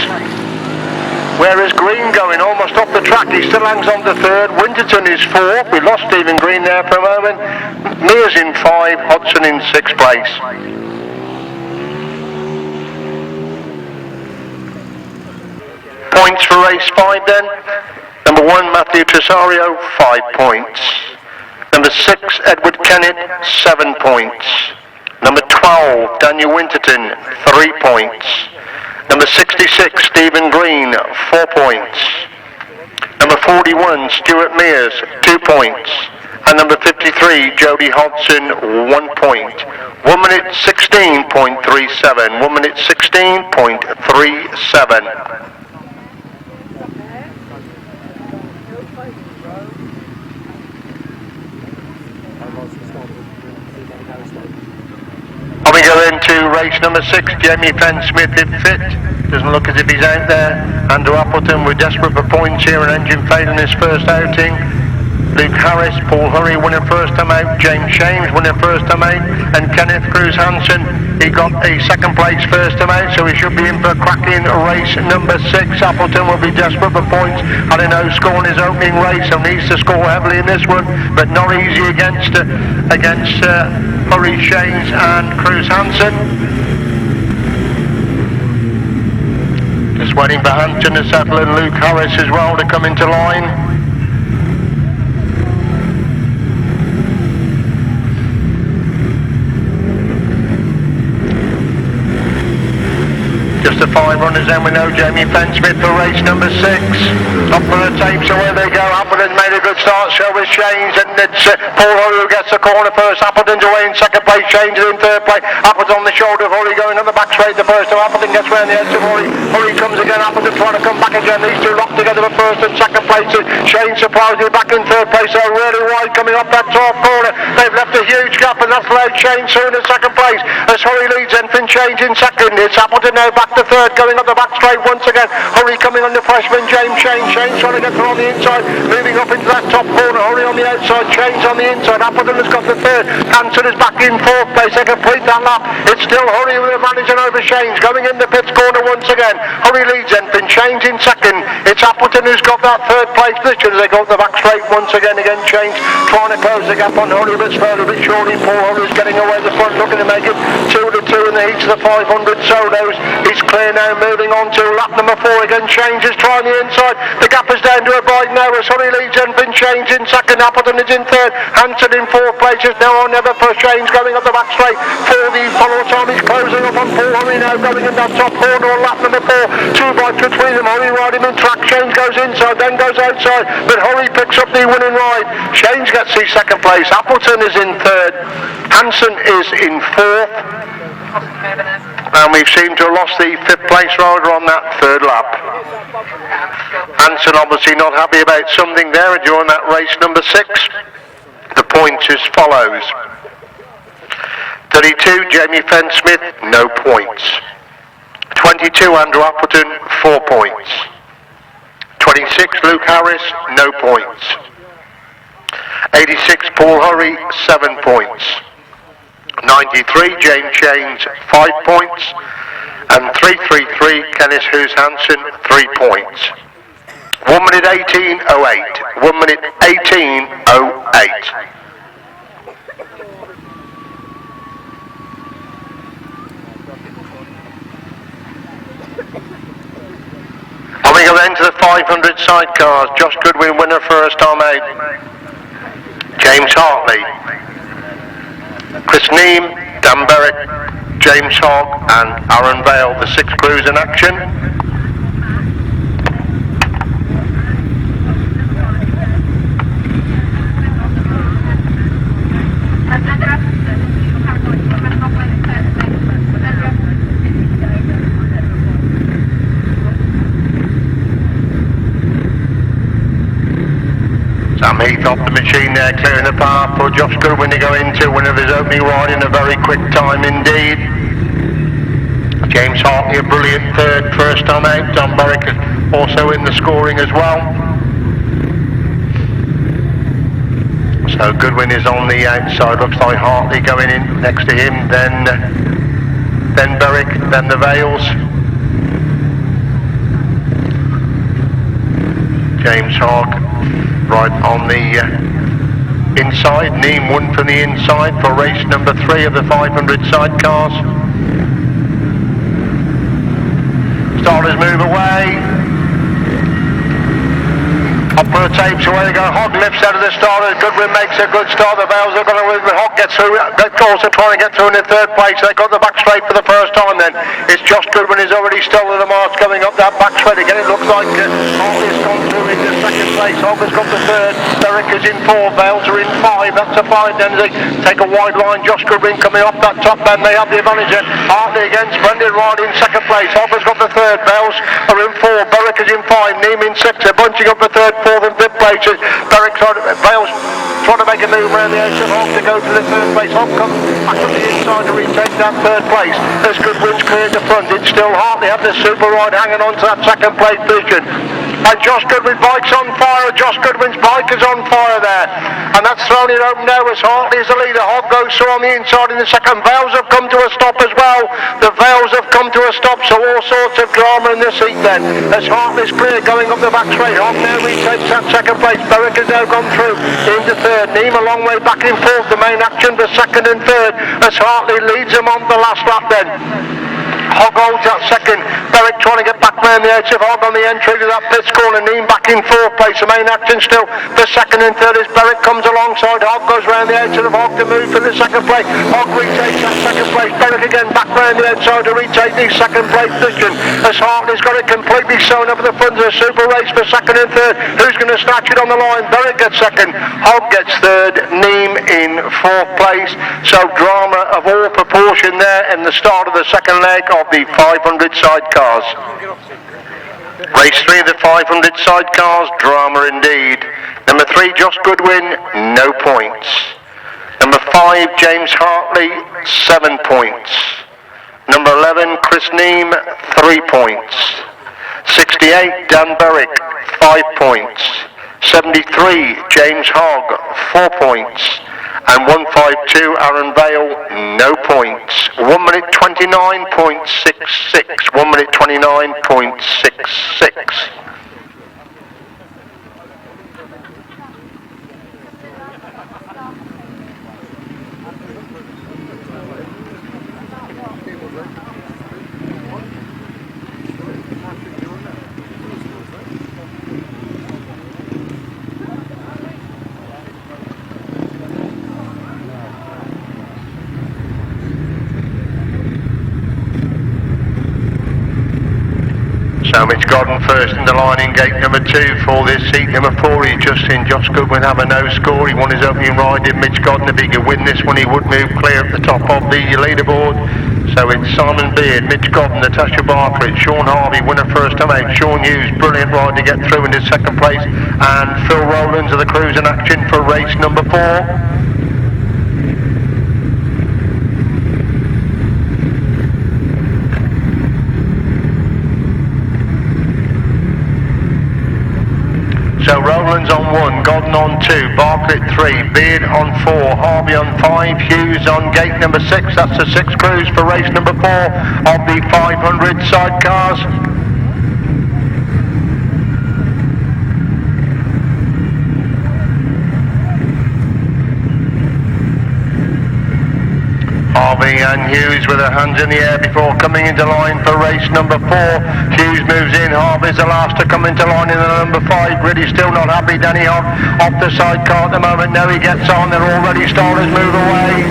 S2: Whereas Green going almost off the track, he still hangs on to third. Winterton is fourth. We lost Stephen Green there for a moment. Mears in 5, Hodson in 6th place. Points for race 5 then. Number 1, Mathieu Tresarrieu, 5 points. Number 6, Edward Kennet, 7 points. Number 12, Daniel Winterton, 3 points. Number 66, Stephen Green, 4 points. Number 41, Stuart Mears, 2 points. And number 53, Jody Hodson, 1 point. 1 minute 16.37. 1 minute 16.37. We go into race number 6, Jamie Fenn-Smith if fit. Doesn't look as if he's out there. Andrew Appleton, we're desperate for points here, an engine failing his first outing. Luke Harris, Paul Hurry winning first time out, James Shames winning first time out, and Kenneth Kruse Hansen, he got a second place first time out, so he should be in for cracking race number 6. Appleton will be desperate for points, had a no score in his opening race, so needs to score heavily in this one, but not easy against Hurry, Shames and Kruse Hansen. Just waiting for Hansen to settle and Luke Harris as well to come into line. Just the 5 runners then, we know Jamie Fenn-Smith for race number 6. Up for the tape, so where they go. Appleton made a good start, so was Shanes, and it's Paul Hurry who gets the corner first. Appleton's away in second place, Shanes in third place. Appleton on the shoulder of Hurry going on the back straight the first time. Appleton gets round the edge of Hurry. Hurry comes again, Appleton trying to come back again. These two locked together for first and second place. Shanes surprisingly back in third place, so really wide coming up that top corner. They've left a huge gap, and that's allowed Shanes soon in second place. As Hurry leads, then Finn Shanes in second. It's Appleton now back to third, going up the back straight once again. Hurry coming on the freshman, James Shanes. Shanes trying to get through on the inside, moving up into that top corner. Hurry on the outside, Shanes on the inside. Appleton has got the third. Hansen is back in fourth place. They complete that lap. It's still Hurry with the managing over Shanes, going in the pits corner once again. Hurry leads then, Finn Shanes in second. It's Appleton who's got that third place position as they go up the back straight once again. Shanes trying to close the gap on Hurry, but slowly but surely. Paul Hurry's getting away the front, looking to make it 2-2 in the heats of the 500 solos. He's clear now, moving on to lap number 4 again. Shanes is trying the inside. The gap is down to a bite now as Hurry leads and Finn Shanes in second. Appleton is in third. Hansen in fourth place. Is now on never for Shanes going up the back straight for the follow time. He's closing up on Paul Hurry now, going in that top corner on lap number 4. 2 bites between them. Hurry riding in track. Shanes goes inside, then goes outside, but Hurry picks up the winning ride. Shanes gets the second place. Appleton is in third. Hansen is in fourth. And we've seemed to have lost the 5th place rider on that third lap. Hansen obviously not happy about something there during that race number 6. The points as follows. 32, Jamie Fenn-Smith, no points. 22, Andrew Appleton, 4 points. 26, Luke Harris, no points. 86, Paul Hurry, 7 points. 93, James Chains, 5 points. And 333, Kenneth Kruse Hansen, 3 points. 1 minute 18.08. 1 minute 18.08. Coming up then to the 500 sidecars. Josh Goodwin, winner first time out. James Hartley, Chris Neame, Dan Berwick, James Hogg and Aaron Vale, the 6 crews in action. Sam Heath off the machine there, clearing the path for Josh Goodwin to go into, winner of his opening ride in a very quick time indeed. James Hartley a brilliant third, first time out. Don Berwick also in the scoring as well. So Goodwin is on the outside, looks like Hartley going in next to him, then Berwick, then the Vales. James Hogg right on the inside. Neame won from the inside for race number 3 of the 500 sidecars. Starters move away. Up for the tapes, away they go. Hogg lifts out of the starters. Goodwin makes a good start. The Vales are going to win. Hogg gets through. They're also trying to get through in the third place. They got the back straight for the first time then. It's Josh Goodwin is already stolen the march coming up that back straight again. It looks like Hartley's gone through into second place. Hogg has got the third. Berwick is in 4. Vales are in 5. That's a 5 then. They take a wide line. Josh Goodwin coming off that top bend. They have the advantage then. Hartley again. Splendid ride in second place. Hogg has got the third. Vales are in 4. Berwick is in 5. Neame in 6. They're bunching up the third, 4th and 5th places. Berwick Vales trying to make a move around the edge of Hogg to go to the third place. Hogg comes back on the inside to retake that third place. As Goodwin's cleared the front, it's still Hartley have the super ride hanging on to that second place position. And Josh Goodwin's bike's on fire. Josh Goodwin's bike is on fire there. And that's thrown it open now as Hartley is the leader. Hogg goes through on the inside in the second. Vales have come to a stop as well. The Vales have come to a stop, so all sorts of drama in the seat then. As Hartley's clear going up the back straight. Hogg now retakes that second place. Berwick has now gone through into third. Neame a long way back in 4th. The main action for 2nd and 3rd as Hartley leads them on the last lap then. Hogg holds that second. Berwick trying to get back round the edge of Hogg on the entry to that pits corner. Neame back in 4th place. The main action still for 2nd and 3rd as Berwick comes alongside. Hogg goes round the outside of Hogg to move for the 2nd place. Hogg retakes that 2nd place. Berwick again back round the outside to retake the 2nd place position as Hartley's got it completely sewn up at the front of the super race for 2nd and 3rd. Who's going to snatch it on the line? Berwick gets 2nd. Hogg gets 3rd. Neame in 4th place. So drama of all proportion there in the start of the second leg of the 500 sidecars. Race 3 of the 500 sidecars, drama indeed. Number 3, Josh Goodwin, no points. Number 5, James Hartley, 7 points. Number 11, Chris Neame, 3 points. 68, Dan Berwick, 5 points. 73, James Hogg, 4 points. And 152, Aaron Vale, no points. 1 minute 29.66. 1 minute 29.66. So Mitch Godden first in the line in gate number 2 for this seat. Number 4, he's just seen Josh Goodwin have a no score. He won his opening ride in Mitch Godden. If he could win this one, he would move clear at the top of the leaderboard. So it's Simon Beard, Mitch Godden, Natasha Barker, it's Sean Harvey, winner first time out. Sean Hughes, brilliant ride to get through into 2nd place. And Phil Rowlands of the crews in action for race number 4. So Rowland's on 1, Godden on 2, Bartlett 3, Beard on 4, Harvey on 5, Hughes on gate number 6. That's the 6 Kruse for race number 4 of the 500 sidecars. Harvey and Hughes with their hands in the air before coming into line for race number 4. Hughes moves in, Harvey's the last to come into line in the number 5. Really still not happy, Danny off the sidecar at the moment. Now he gets on, they're already starters move away.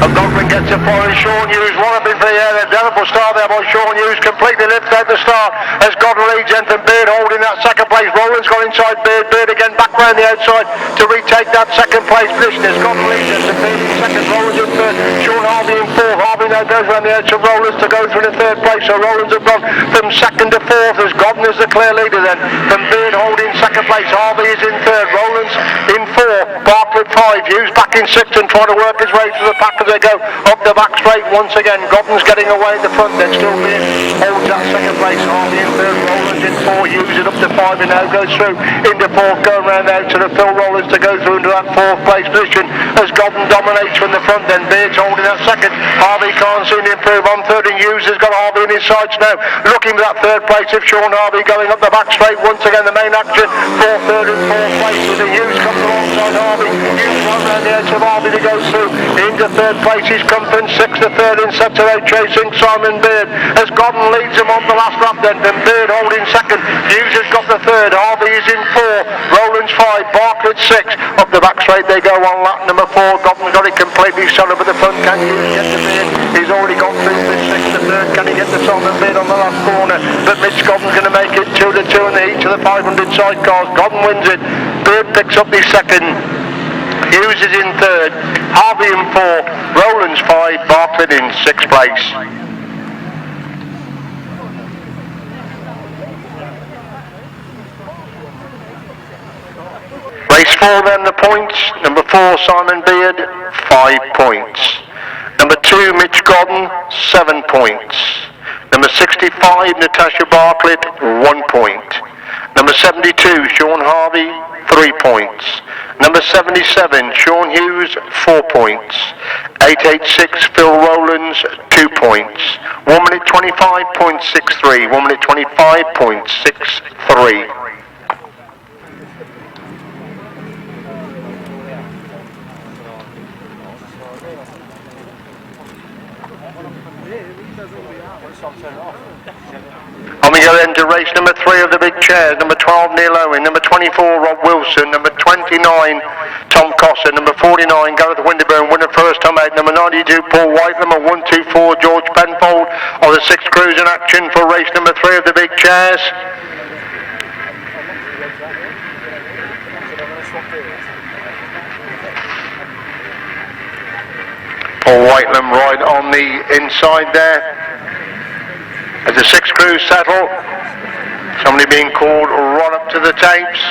S2: And Godwin gets a foreign. Sean Hughes walloping for the air. A terrible start there by Sean Hughes. Completely lifts out the start as Godwin leads Ethan Beard holding that second place. Rowland's gone inside Beard. Beard again back round the outside to retake that second place position as Godwin leads Ethan Beard in second. Rowland's in third. Sean Harvey in fourth. Harvey now goes round the outside of Rowland's to go through the third place. So Rowland's have gone from second to fourth as Godwin is the clear leader then. From Beard holding second place. Harvey is in third. Rowland's in fourth. Bartlett 5. Hughes back in sixth and trying to work his way to the pack as they go up the back straight once again. Godden's getting away in the front then, still being holds that second place. Harvey in third, Rowland's in 4, Hughes it up to 5 and now goes through into 4th, going round out to the Phil Rowlands to go through into that 4th place position as Godden dominates from the front then. Beard's holding that second. Harvey can't seem to improve on third and Hughes has got Harvey in his sights now. Looking for that third place of Sean Harvey going up the back straight once again. The main action for third and 4th place with the Hughes comes alongside Harvey. Hughes right round the edge of Harvey to go through into third place. He's come from 6th to 3rd in sector 8 chasing Simon Beard as Godden leads him on the last lap then. From Beard holding second. Hughes has got the third. Harvey is in 4. Rowland's 5. Bartlett 6. Up the back straight they go on lap number 4. Godden's got it completely shut up at the front. Can Hughes get the Beard? He's already gone through this 6th to 3rd. Can he get the Simon Beard on the last corner? But Mitch Godden's going to make it 2 to 2 in the heat to the 500 sidecars. Godden wins it. Beard picks up the second. Hughes is in third, Harvey in 4, Rowland's 5, Bartlett in 6th place. Race 4 then the points. Number 4 Simon Beard, 5 points. Number 2 Mitch Godden, 7 points. Number 65 Natasha Bartlett, 1 point. Number 72 Sean Harvey, 3 points. Number 77 Sean Hughes, 4 points. 886 Phil Rowlands, 2 points. 1 minute 25.63. 1 minute 25.63. On we go then to race number 3 of the big chairs. Number 12 Neil Owen, number 24 Rob Wilson, number 29 Tom Cossa, number 49 Gareth Winterburn, winner first time out. Number 92 Paul White, number 124 George Penfold of the 6th Kruse in action for race number 3 of the big chairs. Paul Whitelam right on the inside there. As the 6th Kruse settle, somebody being called right up to the tapes.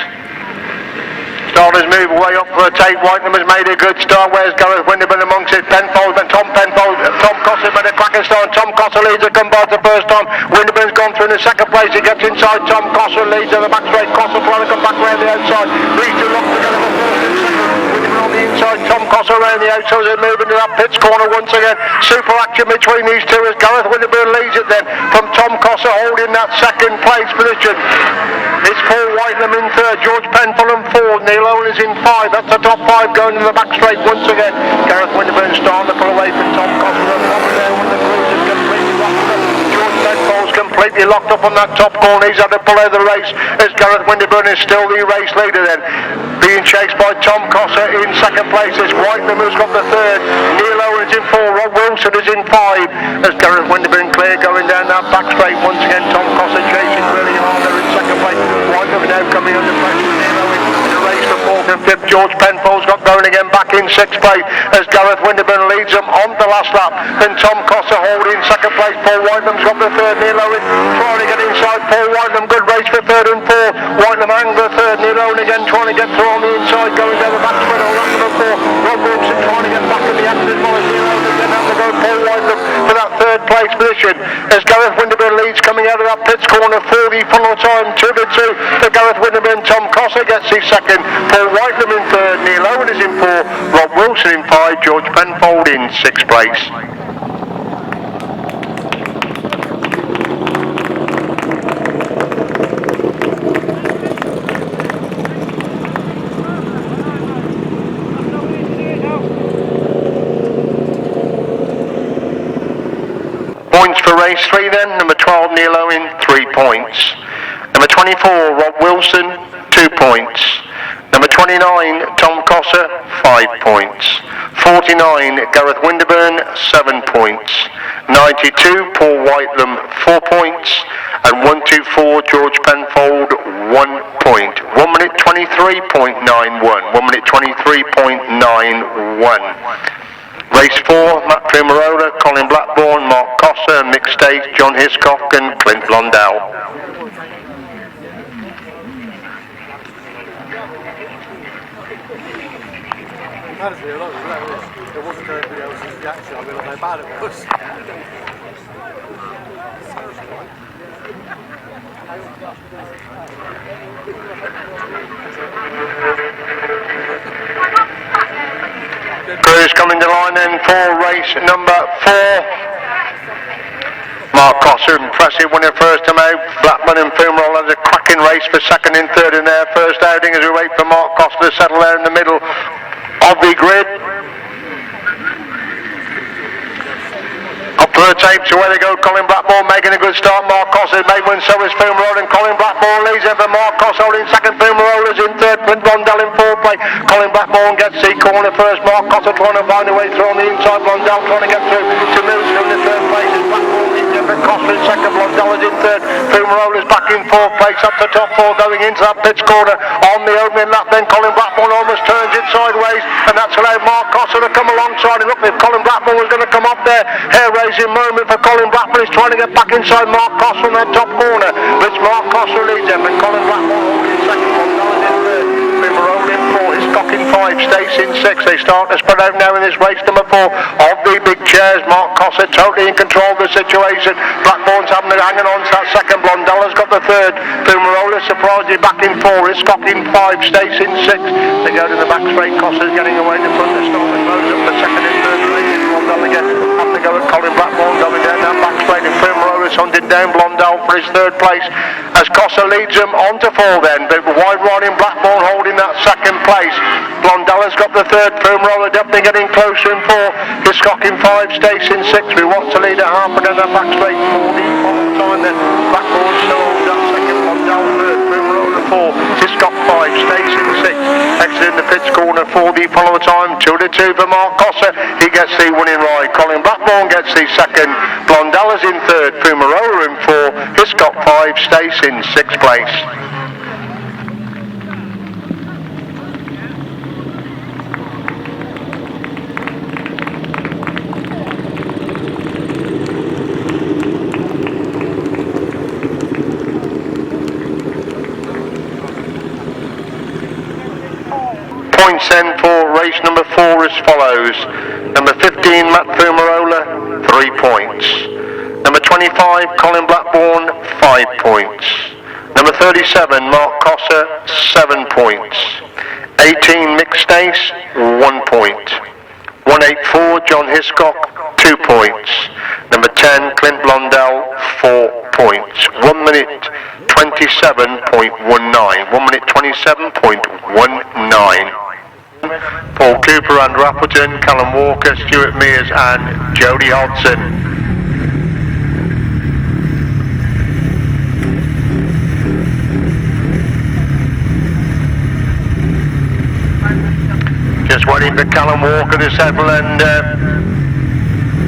S2: Starters move way up for a tape. Whitelam has made a good start. Where's Gareth Winterburn amongst it? Penfold and Tom Cossa made a cracking start. Tom Cossa leads the combine the first time. Winterburn's gone through in the second place. He gets inside. Tom Cossa leads at the back straight. Cossa trying to come back round the outside. These two locked together for first and second. Winterburn on the inside. Tom Cossa around the outside. They're moving to that pits corner once again. Super action between these two as Gareth Winterburn leads it then from Tom Cossa holding that second place position. It's Paul Whitelam in third, George Penfold in 4, Neil Owen is in 5, that's the top 5 going to the back straight once again. Gareth Winterburn starting to pull away from Tom Cossa and over there when the Kruse is completely locked up. George Penfold's completely locked up on that top corner, he's had to pull out of the race as Gareth Winterburn is still the race leader then. Being chased by Tom Cossa in second place is Whitelam who's got the third, Neil Owen is in 4, Rob Wilson is in 5 as Gareth Winterburn clear going down that back straight once again. Tom Cossa chasing really hard there in second place. Whitelam now coming under pressure. Neil Owen in the race for 4th and 5th. George Penfold's got going again back in 6th place as Gareth Winterburn leads them on the last lap. Then Tom Cossa holding second place. Paul Whitelam's got the third. Neil Owen trying to get inside Paul Whitelam. Good race for 3rd and 4th. Whitelam and the 3rd. Neil Owen again trying to get through on the inside going down the back straight on lap number 4. Rob Wilson trying to get back in the action. Neil Owen again out the going Paul Whiteley for that third place position. As Gareth Winterburn leads coming out of that pits corner for the final time, 2-2 to Gareth Winterburn. Tom Cossar gets his second, Paul Whiteley in third, Neil Owen is in fourth, Rob Wilson in five, George Penfold in sixth place. Points for race 3 then. Number 12 Neil Owen, 3 points. Number 24 Rob Wilson, 2 points. Number 29 Tom Cossar, 5 points. 49 Gareth Winterburn, 7 points. 92 Paul Whiteley, 4 points. And 124 George Penfold, 1 point. 1 minute 23.91. 1 minute 23.91. Race 4, Matt Fumarola, Colin Blackburn, Mark Cossar, Mick Stace, John Hiscock and Clint Blondell.
S3: Honestly, a lot of it wasn't anybody else's reaction, I realised how bad it was.
S2: Kruse coming to line then for race number 4. Mark Cossar, impressive winner first time out. Blackburn and Fumarola had a cracking race for second and third in their first outing as we wait for Mark Cossar to settle there in the middle of the grid. Up for the tape, so where they go, Colin Blackburn making a good start. Mark Cossar made one, so is Fumarola, and Colin Blackburn leads in for Mark Cossar holding second. Fumarola's in third, Clint Blondell in fourth place. Colin Blackburn gets the corner first. Mark Cossar trying to find a way through on the inside. Blondell trying to get through to Mills in the third place. Blackburn leads in for Cossar in second. Blondell is in third. Fumarola's back in fourth place up the top four going into that pitch corner on the opening lap. Then Colin Blackburn almost turns it sideways, and that's allowed Mark Cossar to come alongside. And look, if Colin Blackburn was going to come off there, hair-raising moment for Colin Blackburn. He's trying to get back inside Mark Cossar on that top corner, which Mark Cossar leads him, and Colin Blackburn holding second. Blondell in third. Fumarola in fourth. Hiscock in five. Stace in six. They start to spread out now in this race number 4 of the big chairs. Mark Cossar totally in control of the situation. Blackburn's hanging on to that second. Blondell has got the third. Fumarola surprisingly back in 4. Hiscock in 5. Stace in 6. They go to the back straight. Cossar's getting away in the front. They're starting close up the second and third place. Blondell again. Have to go at Colin Blackburn going down that back straight, and Fumarola's hunted down Blondell for his third place as Cossar leads them on to 4 then, but wide riding Blackburn holding that second place. Blondell has got the third. Fumarola definitely getting closer in 4. Hiscock in 5. Stace in 6. We want to lead at half and then that back straight for the final time then. Blackburn still holds that second. Blondell third. Fumarola 4. Hiscock 5. Stace in 6. Exiting the pitch corner for the follower time. 2-2 for Mark Cossar. He gets the winning ride. Colin Blackburn gets the second. Blondell is in third. Fumarola in 4. Hiscock 5. Stace in 6th place. Points then for race number 4 as follows. Number 15 Matt Fumarola, 3 points. Number 25 Colin Blackburn, 5 points. Number 37 Mark Cossar, 7 points. 18 Mick Stace, 1 point. 184 John Hiscock, 2 points. Number 10 Clint Blondell, 4 points. 1 minute 27.19. 1 minute 27.19. Paul Cooper, Andrew Appleton, Callum Walker, Stuart Mears and Jody Hodson. Just waiting for Callum Walker to settle, and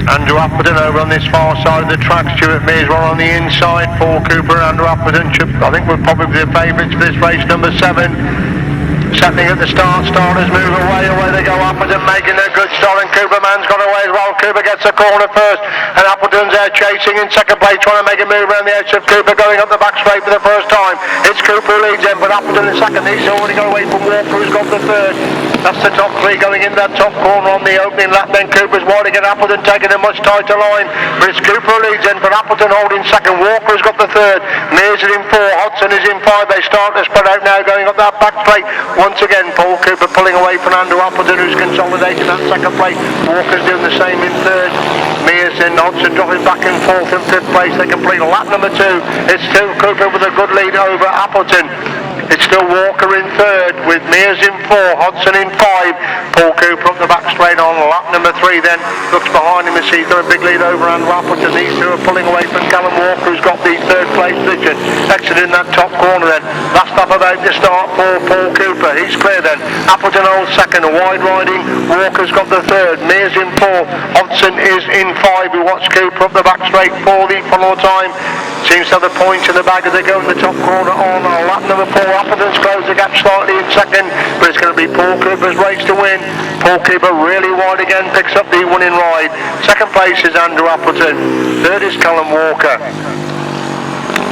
S2: Andrew Appleton over on this far side of the track. Stuart Mears one on the inside. Paul Cooper and Andrew Appleton I think will probably be the favourites for this race number 7. Settling at the start, starters move away they go. Appleton making a good start, and Cooperman's got away as well. Cooper gets the corner first, and Appleton's there chasing in second place, trying to make a move around the edge of Cooper, going up the back straight for the first time. It's Cooper who leads in, but Appleton in second. He's already got away from Walker, who's got the third. That's the top three going in that top corner on the opening lap. Then Cooper's wide again. Appleton taking a much tighter line, but it's Cooper who leads in, but Appleton holding second. Walker's got the third. Mears is in four. Hodson is in five. They start to spread out now, going up that back straight. Once again, Paul Cooper pulling away from Andrew Appleton, who's consolidating that second place. Walker's doing the same in third. Mears and Hodson dropping back in fourth and fifth place. They complete lap number two. It's still Cooper with a good lead over Appleton. It's still Walker in third with Mears in four, Hodson in five. Paul Cooper up the back straight on lap number three, then looks behind him as he's got a big lead over Andrew Appleton. These two are pulling away from Callum Walker, who's got the third place position. Exiting that top corner then. Last lap about to start for Paul Cooper. He's clear then. Appleton holds second, wide riding. Walker's got the third. Mears in four. Hodson is in five. We watch Cooper up the back straight for the final time. Seems to have the points in the bag as they go in the top corner on lap number four. Appleton's closed the gap slightly in second, but it's going to be Paul Cooper's race to win. Paul Cooper really wide again, picks up the winning ride. Second place is Andrew Appleton. Third is Callum Walker.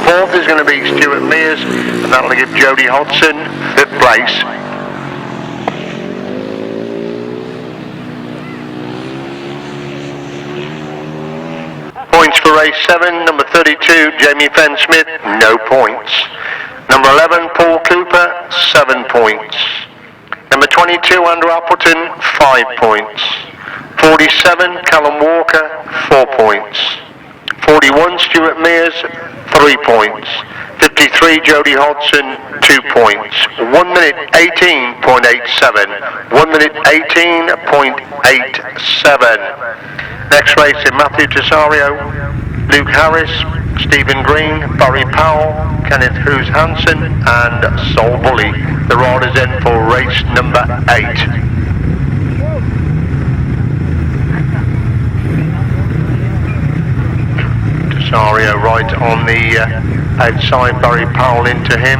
S2: Fourth is going to be Stuart Mears, and that'll give Jody Hodson fifth place. Points for race 7, number 32, Jamie Fenn-Smith, no points. Number 11, Paul Cooper, 7 points. Number 22, Andrew Appleton, 5 points. 47, Callum Walker, 4 points. 41, Stuart Mears, 3 points. 53, Jody Hodson, 2 points. 1 minute 18.87. 1 minute 18.87. Next race in Mathieu Tresarrieu, Luke Harris, Stephen Green, Barry Powell, Kenneth Kruse Hansen and Sol Bully. The riders in for race number 8. Tresarrieu right on the outside, Barry Powell into him.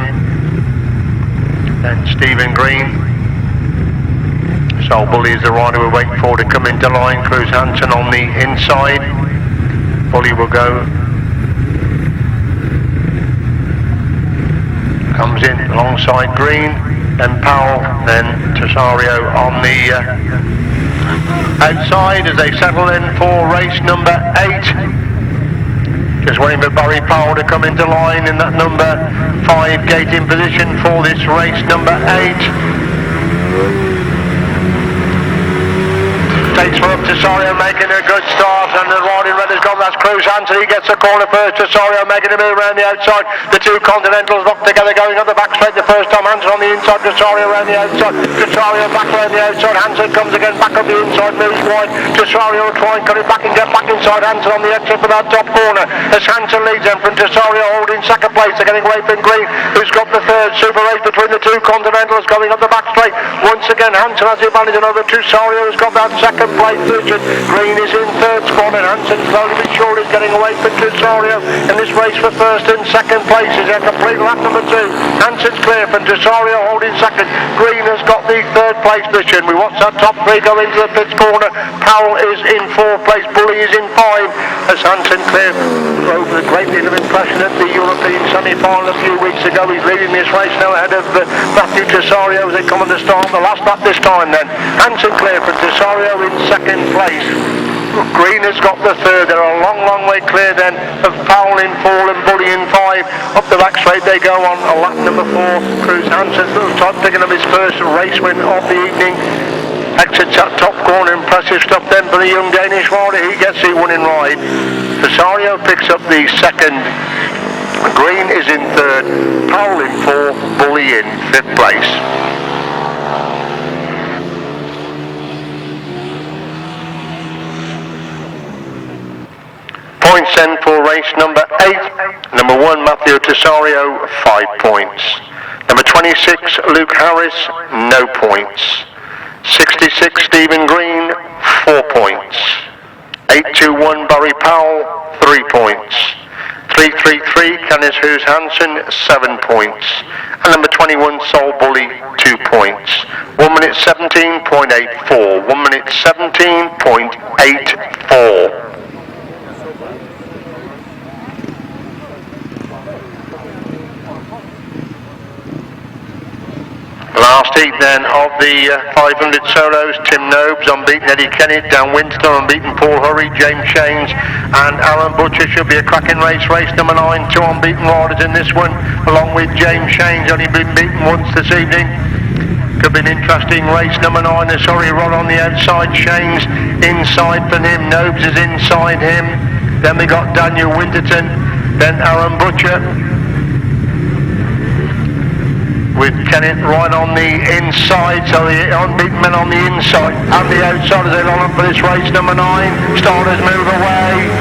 S2: Then Stephen Green. Sol Bully is the rider we're waiting for to come into line. Kruse Hansen on the inside. Bully will go. Comes in alongside Green, then Powell, then Tresarrieu on the outside as they settle in for race number 8. Just waiting for Barry Powell to come into line in that number 5 gate in position for this race number 8. Takes for up Tresarrieu, making a good start, and the riding red has gone. That's Kruse Hansen. He gets the corner first. Tresarrieu making a move around the outside. The two Continentals locked together, going up the back straight the first time. Hansen on the inside, Tresarrieu around the outside. Tresarrieu back around the outside. Hansen comes again back up the inside, moves wide. Tresarrieu will try and cut it back and get back inside. Hansen on the exit for that top corner. As Hansen leads them from Tresarrieu holding second place. They're getting away from Green, who's got the third. Super race between the two Continentals going up the back straight. Once again, Hansen has the advantage over Tresarrieu, who's got that second place position. Green is in third spot, and Hansen slowly but surely is getting away from Tresarrieu in this race for first and second places. A complete lap number 2. Hansen's clear from Tresarrieu holding second. Green has got the third place position. We watch that top 3 go into the pits corner. Powell is in 4th place. Bully is in 5. As Hansen cleared over a great deal of impression at the European semi-final a few weeks ago. He's leading this race now ahead of Mathieu Tresarrieu as they come on the start the last lap this time then. Hansen clear from Tresarrieu in second place. Green has got the third. They're a long way clear then of Powell in 4 and Bully in 5. Up the back straight they go on lap number 4. Kruse Hansen picking up his first race win of the evening. Exits that top corner, impressive stuff then for the young Danish rider. He gets the winning ride. Tresarrieu picks up the second. Green is in third. Powell in 4. Bully in 5th place. Points then for race number 8. Number 1, Mathieu Tresarrieu, 5 points. Number 26, Luke Harris, no points. 66, Stephen Green, 4 points. 821, Barry Powell, 3 points. 333, Kenneth Kruse Hansen, 7 points. And number 21, Sol Bully, 2 points. 1 minute 17.84. 1 minute 17.84. Last heat then of the 500 solos, Tim Nobes unbeaten Eddie Kennet, Dan Winston unbeaten Paul Hurry, James Shanes and Alan Butcher. Should be a cracking race. Race number 9, 2 unbeaten riders in this one, along with James Shanes, only been beaten once this evening. Could be an interesting race. Number 9, the sorry rod on the outside, Shanes inside from him, Nobes is inside him. Then we got Daniel Winterton, then Alan Butcher, with Kennet right on the inside, so the unbeaten men on the inside and the outside as they line up for this race. Number 9, starters move away.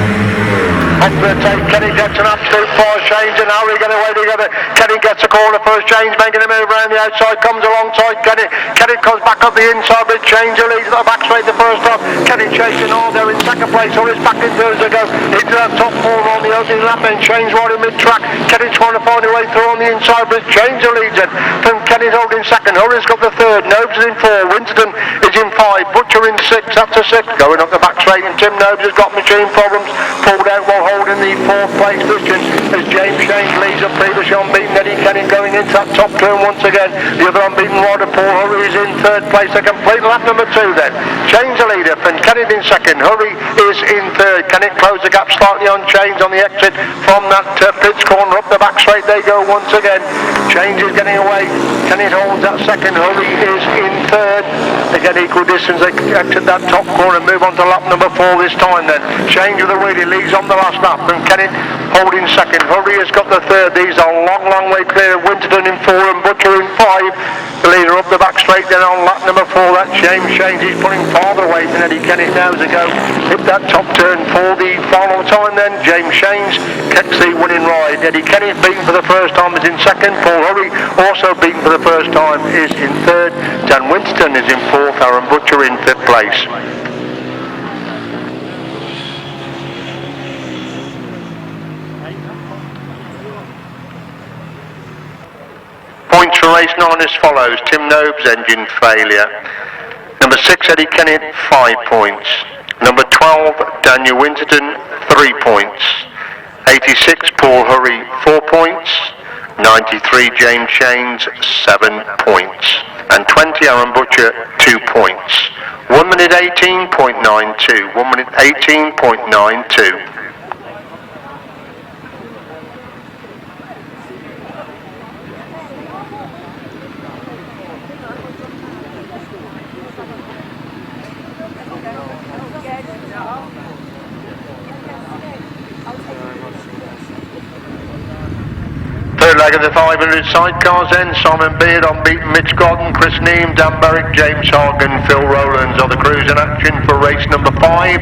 S2: Up for the take, Kennet gets an absolute fire, Shanes and Harry get away together. Kennet gets a corner first, Shanes making a move around the outside, comes alongside Kennet. Kennet comes back up the inside, but Shanes leads at the back straight the first time. Kennet chasing hard there in second place, or it's back in third as they go into that top corner on the opening lap, and Shanes right in mid-track. Kennet trying to find a way through on the inside, but Shanes leads it. From Kennet holding second, Hurry's got the third, Nobes is in 4, Winston is in 5, Butcher in 6, that's a 6. Going up the back straight, and Tim Nobes has got machine problems, pulled out while holding the 4th place position as James Shanes leads up previously unbeaten Eddie Kennet going into that top turn once again. The other unbeaten rider Paul Hurry is in 3rd place. A complete lap number 2 then. Shanes the leader, and Kennet in 2nd. Hurry is in 3rd. Kennet closed the gap slightly on Shanes on the exit from that pits corner. Up the back straight they go once again. Shanes is getting away. Kennet holds that 2nd. Hurry is in 3rd. Again equal distance. They exit that top corner and move on to lap number 4 this time then. Shanes with the wheelie leads on the last lap, and Kennet holding 2nd. Hurry has got the 3rd. These are long way clear of Winterton in 4 and Butcher in 5. The leader up the back straight then on lap number 4. That's James Shanes. He's pulling farther away than Eddie Kennet now as they go hit that top turn for the final time then. James Shanes gets the winning ride. Eddie Kennet beaten for the first time is in 2nd. Paul Hurry also beaten for the first time is in 3rd. Dan Winston is in 4th. Aaron Butcher in 5th place. Points for race 9 as follows. Tim Nobes, engine failure. Number 6, Eddie Kennet, 5 points. Number 12, Daniel Winterton, 3 points. 86, Paul Hurry, 4 points. 93, James Shanes, 7 points. And 20, Aaron Butcher, 2 points. 1 minute 18.92. 1 minute 18.92. Third leg of the 500 sidecars then. Simon Beard unbeaten Mitch Godden, Chris Neame, Dan Berwick, James Hogg and Phil Rowlands are the crews in action for race number 5.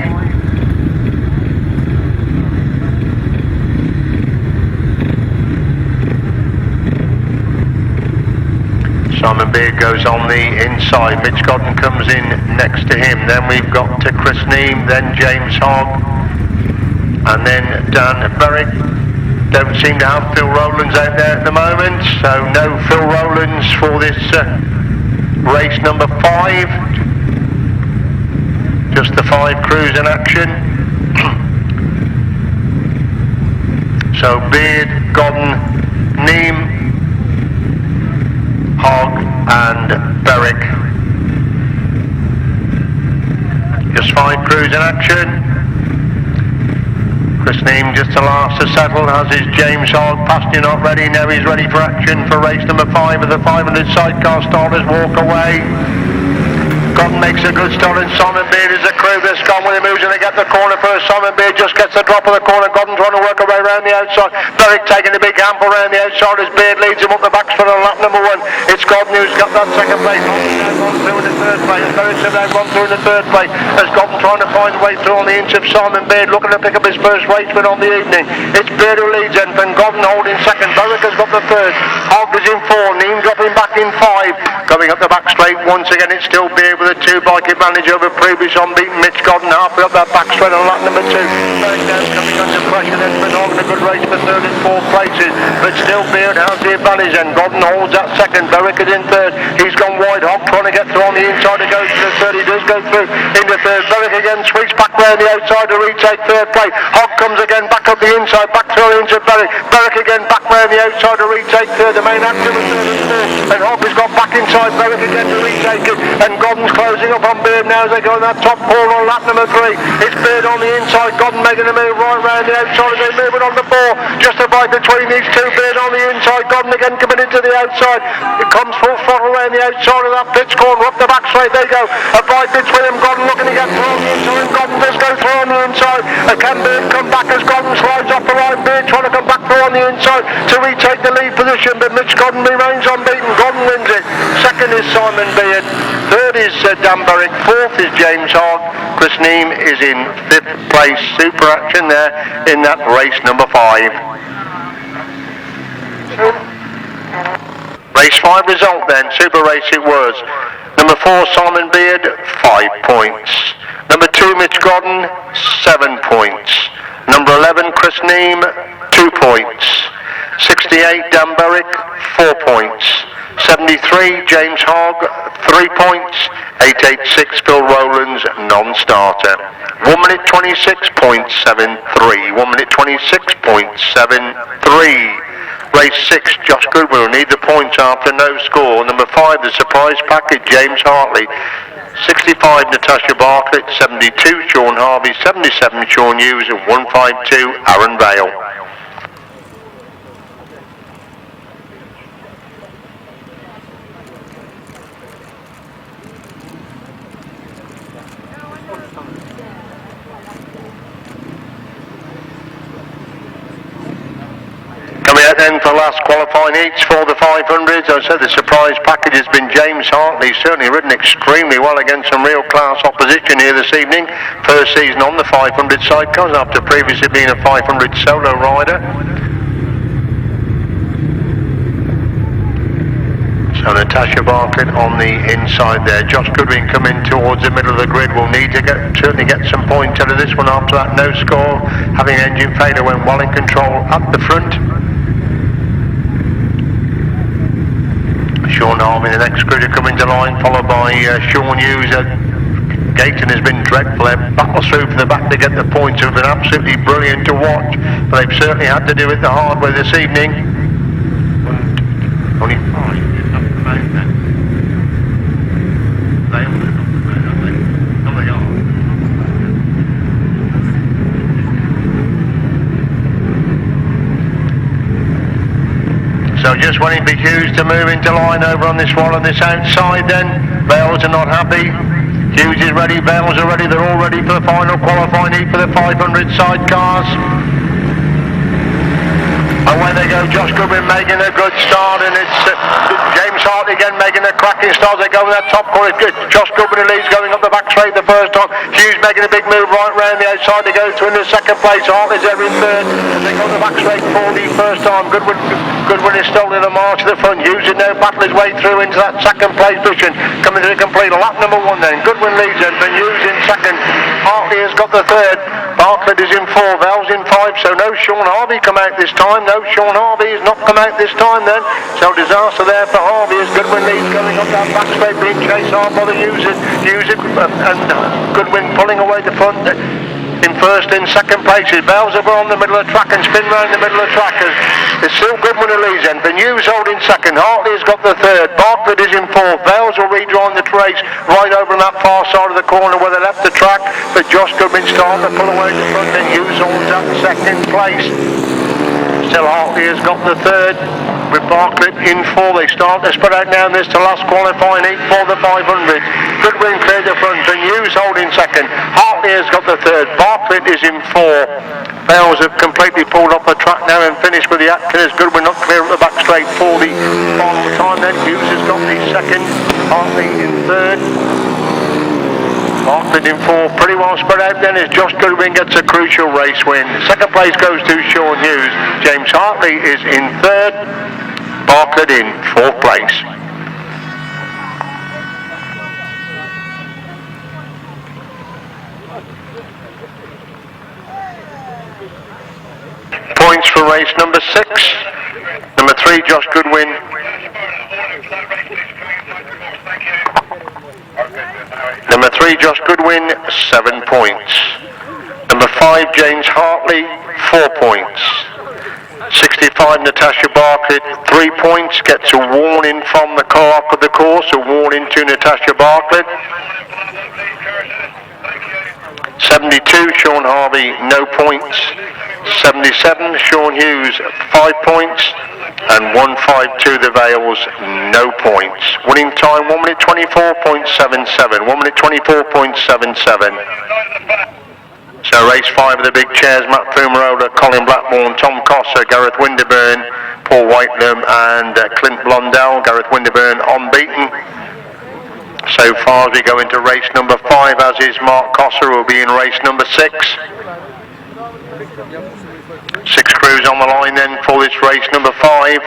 S2: Simon Beard goes on the inside, Mitch Godden comes in next to him, then we've got Chris Neame, then James Hogg and then Dan Berwick. Don't seem to have Phil Rowlands out there at the moment, so no Phil Rowlands for this race number 5. Just the 5 crews in action. So Beard, Godden, Neame, Hogg and Berwick. Just 5 crews in action. Chris Neame just the last to settle, as is James Hogg. Pasty not ready, now he's ready for action for race number 5 of the 500 sidecar starters walk away. Godden makes a good start and Simon Beard is the crew that's gone when he moves in to get the corner first. Simon Beard just gets the drop of the corner. Godden trying to work away around the outside. Berwick taking a big gamble around the outside as Beard leads him up the back straight on lap number 1. It's Godden who's got that 2nd place. Gone through in the 3rd place. Berwick's now gone through in the 3rd place as Godden trying to find a way through on the inch of Simon Beard, looking to pick up his first race win on the evening. It's Beard who leads and Godden holding 2nd. Berwick has got the 3rd. Hogg is in 4. Neame dropping back in 5. Going up the back straight once again, it's still Beard with a 2-bike advantage over previous unbeaten Mitch Godden. Halfway up that back straight on lap number 2. Berwick now coming under pressure. Then been holding a good race for 3rd and 4th places, but still Beard has the advantage and Godden holds that 2nd. Berwick is in 3rd. He's gone wide. Hogg trying to get through on the inside to go to the 3rd. He does go through into 3rd. Berwick again sweeps back round the outside to retake 3rd place. Hogg comes again back up the inside, back through into Berwick. Berwick again back round the outside to retake 3rd. The main actor was 3rd and 4th, and Hogg has got back inside Berwick again to retake it, and Godden's closing up on Beard now as they go in that top corner on lap number 3. It's Beard on the inside, Godden making a move right round the outside as they move it on the 4. Just a bite between these two, Beard on the inside, Godden again coming into the outside. It comes full throttle around the outside of that pitch corner, up the back straight they go. A bite between them, Godden looking to get through on the inside, and Godden does go through on the inside. Can Beard come back as Godden slides off the line? Beard trying to come back through on the inside to retake the lead position, but Mitch Godden remains unbeaten. Godden wins it. Second is Simon Beard. Third is Dan Berwick. Fourth is James Hogg. Chris Neame is in 5th place. Super action there in that race number 5. Race 5 result then. Super race it was. Number 4 Simon Beard, 5 points. Number 2 Mitch Godden, 7 points. Number 11 Chris Neame, 2 points. 68 Dan Berwick, 4 points. 73 James Hogg, 3 points. 886 Phil Rowlands, non-starter. 1 minute 26.73. 1 minute 26.73. Race 6, Josh Goodwin will need the points after no score. Number 5, the surprise package, James Hartley. 65 Natasha Bartlett, 72 Sean Harvey, 77 Sean Hughes, and 152 Aaron Vale. Then for last qualifying heats for the 500s, I said the surprise package has been James Hartley, certainly ridden extremely well against some real class opposition here this evening. First season on the 500 sidecars after previously being a 500 solo rider. So Natasha Bartlett on the inside there. Josh Goodwin coming towards the middle of the grid. Will need to certainly get some points out of this one after that no score. Having engine failure went well in control at the front. Sean Harvey, the next critter coming to line, followed by Sean Hughes. Gayton has been dreadful. Their battle through from the back to get the points have been absolutely brilliant to watch, but they've certainly had to do it the hard way this evening. Only 5 up the mountain then. They all live up the mountain, I think. No, they are. So just waiting for Hughes to move into line over on this wall on this outside then. Bales are not happy. Hughes is ready, Bales are ready, they're all ready for the final qualifying heat for the 500 sidecars. Away they go, Josh Goodwin making a good start, and it's James Hartley again making a cracking start. They go in that top corner. Josh Goodwin leads going up the back straight the first time. Hughes making a big move right round the outside. They go to in the second place. Hartley's there in third. They go the back straight for the first time. Goodwin is still in the march to the front. Hughes is now battling his way through into that second place position. Coming to the complete lap number 1 then. Goodwin leads it, then Hughes in second. Hartley has got the third. Bartlett is in 4. Val's in 5. So no Sean Harvey come out this time. No Sean Harvey has not come out this time then. So disaster there for Harvey as Goodwin leads going up that back straight, being chased hard by the Hughes and Goodwin pulling away the front. In first and second places, Bells are on the middle of the track and spin round the middle of the track. It's still Goodwin who leads then. The Hughes holding second. Hartley has got the third. Bartlett is in 4th. Bells will rejoin the race right over on that far side of the corner where they left the track. But Josh Goodwin starting to pull away the front, and Hughes holds that second place. Still Hartley has got the third. With Bartlett in 4, they start to spread out now. This to last qualifying heat for the 500. Goodwin cleared the front, and Hughes holding second. Hartley has got the third. Bartlett is in 4. Bales have completely pulled off the track now and finished with the Atkins. Goodwin not clear at the back straight for the final time. Then Hughes has got the second. Hartley in third. Bartlett in 4, pretty well spread out then as Josh Goodwin gets a crucial race win. Second place goes to Sean Hughes. James Hartley is in 3rd. Bartlett in 4th place. Points for race number 6. Number 3, Josh Goodwin. Number 3, Josh Goodwin, 7 points. Number 5, James Hartley, 4 points. 65, Natasha Bartlett, 3 points, gets a warning from the car up of the course, a warning to Natasha Bartlett. 72, Sean Harvey, no points. 77, Sean Hughes, 5 points. And 152, the Vales, no points. Winning time, 1 minute 24.77. 1 minute 24.77. So race 5 of the big chairs, Matt Fumarola, Colin Blackburn, Tom Cossa, Gareth Winterburn, Paul Whitelam and Clint Blondell. Gareth Winterburn unbeaten. So far as we go into race number 5, as is Mark Cossa, who will be in race number 6. 6 crews on the line then for this race number 5.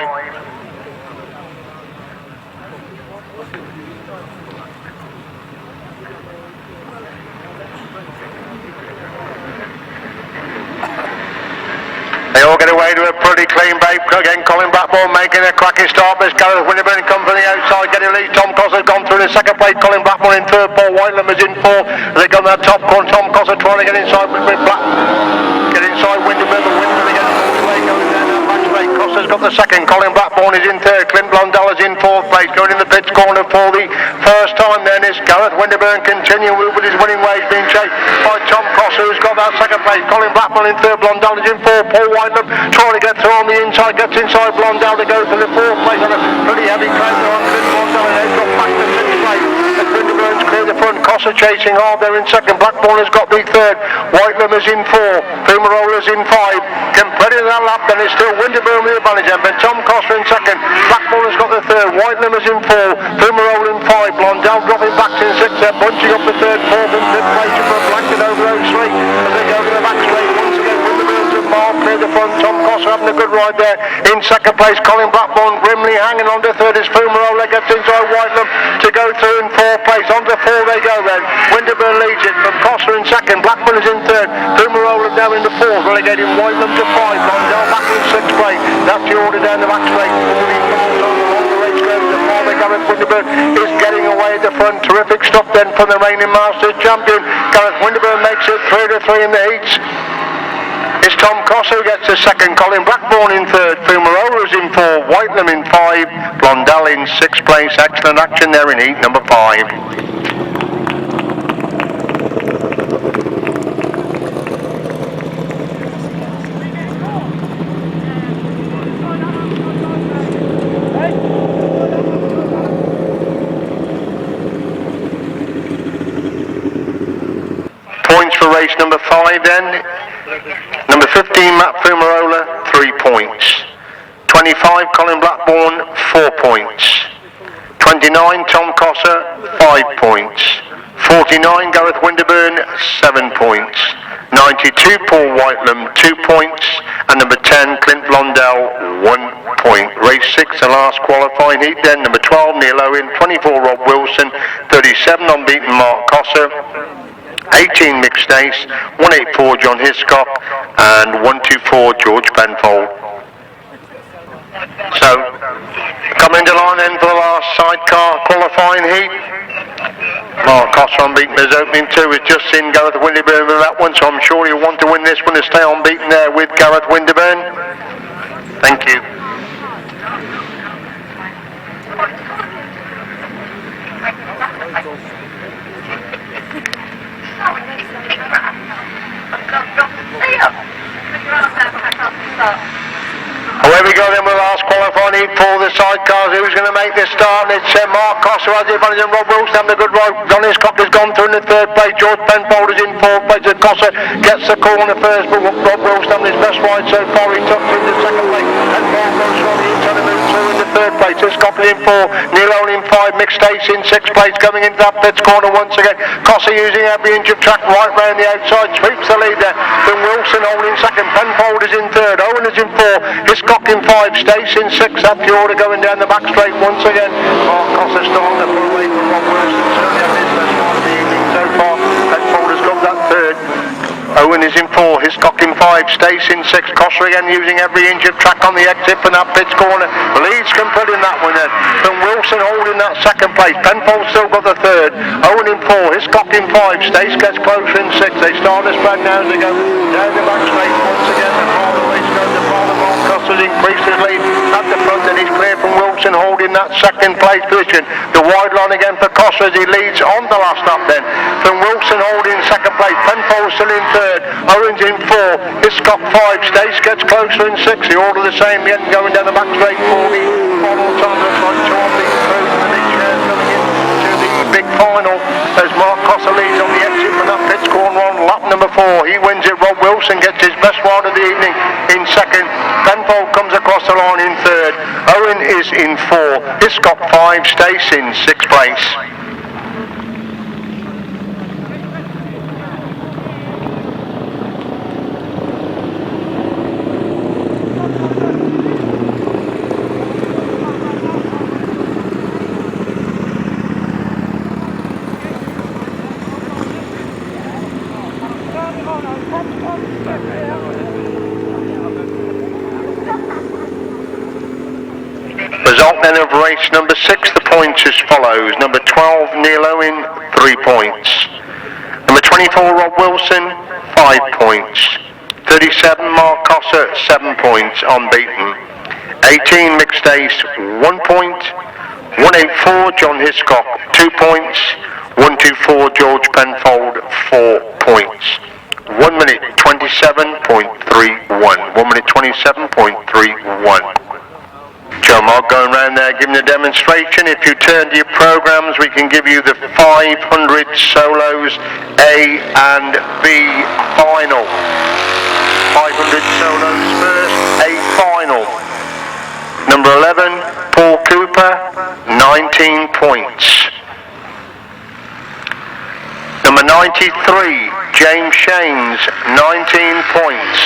S2: They all get away to a pretty clean break. Again, Colin Blackburn making a cracking start. There's Gareth Winterburn come from the outside, getting lead. Tom Cossa has gone through in second place. Colin Blackburn in third. Paul Whitelam is in fourth. They got that top corner. Tom Cossa trying to get inside with get inside Winterburn. The Winterburn again. Going down that back straight. Cossa's got the second. Colin Blackburn is in third. Clint Blondell is in fourth place. Going in the pits corner for the first time then is Gareth Winterburn continuing with his winning ways, being chased by Tom Cossa, who's got that second place. Colin Blackburn in third. Blondell is in fourth. Paul Whitelam trying to get through on the inside. Gets inside Blondell to go for the fourth place on a pretty heavy claim there on Clint Blondell, and they've got back to sixth place. As Winterburn's clear the front. Cossa chasing hard there in second. Blackburn has got the third. Whitelam is in four. Fumarola's in five. Completing that lap, then it's still Winterburn with the advantage. But Tom Cossa in second. Blackburn has got the third. Whitelam is in four. Fumarola in five. Blondell dropping back to sixth. They're bunching up the third, fourth and fifth place for a blanket over Oak Street as they go to the back straight once again. Winterburn's and Mark clear the front. Tom Cossa having a good ride there in second place. Colin Blackburn grimly hanging on to third as Fumarola gets inside Whitelam to go through in fourth place. On to four they go then. Winterburn leads it from Cossa in second. Blackburn is in third. Fumarola now in the fourth, relegating Whitelam to five. Blondell back in sixth place. That's the order down the back straight. Gareth Winterburn is getting away at the front. Terrific stuff then from the reigning Masters champion. Gareth Winterburn makes it 3-3 in the heats. It's Tom Cossa who gets the second. Colin Blackburn in third. Fumarola's in four. Whitelam in five. Blondell in sixth place. Excellent action there in heat number 5. Points for race number 5 then. Number 15, Matt Fumarola, 3 points. 25, Colin Blackburn, 4 points. 29, Tom Cossa, 5 points. 49, Gareth Winterburn, 7 points. 92, Paul Whitelam, 2 points. And number 10, Clint Blondell, 1 point. Race 6, the last qualifying heat then. Number 12, Neil Owen, 24, Rob Wilson, 37, unbeaten Mark Cossa. 18 Mick Stace, 184 John Hiscock and 124 George Penfold. So coming to line then for the last sidecar qualifying heat. Mark Cossa unbeaten as opening 2 is just in Gareth Winterburn with that one, so I'm sure he'll want to win this one to stay unbeaten there with Gareth Winterburn. Thank you. Away we go then with the last qualifying heat for the sidecars. Who's going to make this start? And it's Mark Cossa who has the advantage, and Rob Wilson having a good ride. John Hiscock has gone through in the third place. George Penfold is in fourth place. And Cossa gets the corner first, but Rob Wilson having his best ride so far. He took in the second place. And Mark goes from the inside and moves through in the third place. Hiscock is in 4. Neil Owen in 5. Mick Stace in 6th place. Coming into that pits corner once again. Cossa using every inch of track right round the outside. Sweeps the lead there. Then Wilson holding second. Penfold is in third. Owen is in 4. Hiscock in 5. Stace in 6. That's the order going down the back straight once again. Mark Cossa still on the full way from Rob Wilson. Certainly having his best ride of the evening so far. Penfold has got that third. Owen is in 4, Hiscock in 5, Stace in 6, Cossa again using every inch of track on the exit from that pits corner. Leeds completing that one then. From Wilson holding that second place. Penfold still got the third. Owen in 4, Hiscock in 5, Stace gets closer in 6. They start the spread now as they go down the back straight once again. The farther way to go, the farther Mark Cossa Costas increased his lead at the front, and he's clear from Wilson holding that second place position. The wide line again for Costas, he leads on the last lap then. From Wilson holding second place, Penfold still in third, Owens in 4, Hiscock 5, Stace gets closer in 6, the order the same, the end going down the back straight for the final time. Looks like 2 on the through the big shares coming in to the big final as Mark Costa leads on the exit from that pits corner on lap number 4. He wins it. Rob Wilson gets his best ride of the evening in second. Penfold comes across the line in third. Owen is in 4. Hiscock 5, Stace in 6th place. Result then of race number 6, the points as follows. Number 12, Neil Owen, 3 points. Number 24, Rob Wilson, 5 points. 37, Mark Cossa, 7 points, unbeaten. 18, Mick Stace, 1 point. 184, John Hiscock, 2 points. 124, George Penfold, 4 points. 1 minute 27.31. 1 minute 27.31. Joe Mark going round there giving a demonstration. If you turn to your programs, we can give you the 500 solos A and B final. 500 solos first, A final. Number 11, Paul Cooper, 19 points. Number 93, James Shanes, 19 points.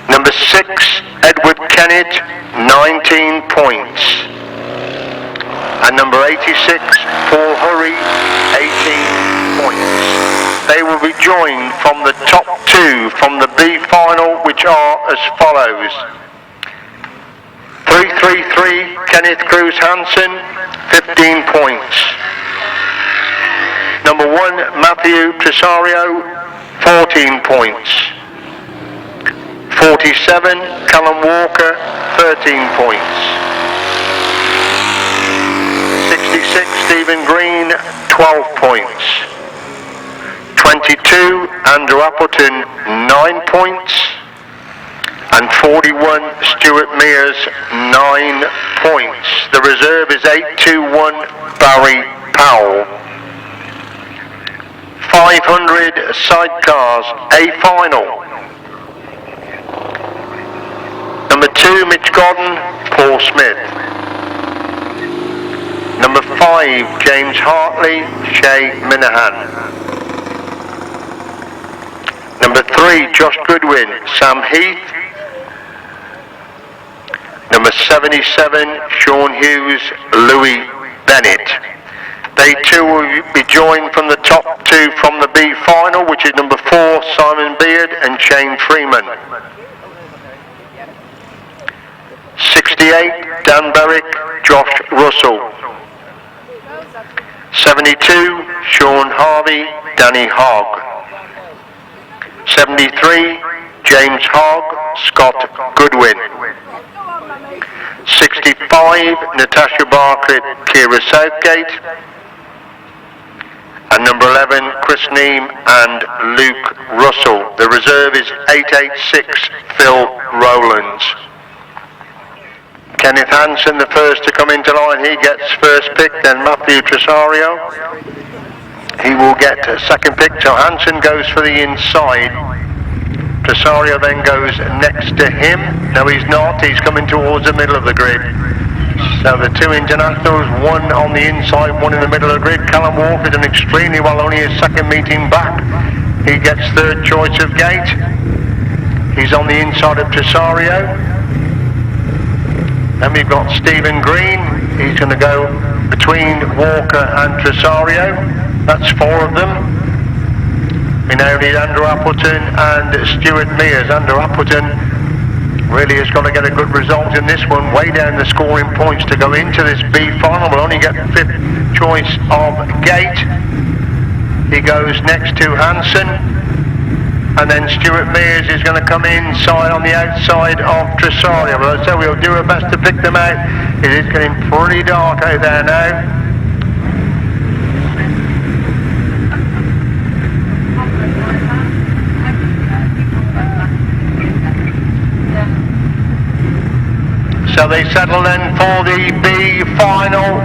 S2: Number 6, Edward Kennet, 19 points. And number 86, Paul Hurry, 18 points. They will be joined from the top 2 from the B final, which are as follows. 333, Kenneth Kruse Hansen, 15 points. Number 1, Mathieu Tresarrieu, 14 points. 47, Callum Walker, 13 points. 66, Stephen Green, 12 points. 22, Andrew Appleton, 9 points. And 41, Stuart Mears, 9 points. The reserve is 821, Barry Powell. 500 sidecars, A final. Number 2, Mitch Godden, Paul Smith. Number 5, James Hartley, Shay Minahan. Number 3, Josh Goodwin, Sam Heath. Number 77, Sean Hughes, Louis Bennett. They too will be joined from the top 2 from the B final, which is number 4, Simon Beard and Shane Freeman. 68, Dan Berwick, Josh Russell. 72, Sean Harvey, Danny Hogg. 73, James Hogg, Scott Goodwin. 65, Natasha Bartlett, Kira Southgate. And number 11, Chris Neem and Luke Russell. The reserve is 886, Phil Rowlands. Kenneth Hansen, the first to come into line, he gets first pick. Then Mathieu Tresarrieu, he will get second pick. So Hansen goes for the inside. Tresarrieu then goes next to him. No, he's not. He's coming towards the middle of the grid. So the 2 internationals, 1 on the inside, 1 in the middle of the grid. Callum Walker done extremely well, only his second meeting back. He gets third choice of gate. He's on the inside of Tresarrieu. Then we've got Stephen Green. He's going to go between Walker and Tresarrieu. That's 4 of them. We now need Andrew Appleton and Stuart Mears. Andrew Appleton really has got to get a good result in this one. Way down the scoring points to go into this B final. Will only get 5th choice of gate. He goes next to Hansen. and then Stuart Mears is going to come inside on the outside of Tresarrieu. But as I say, we'll do our best to pick them out. It is getting pretty dark out there now. So they settle then for the B final.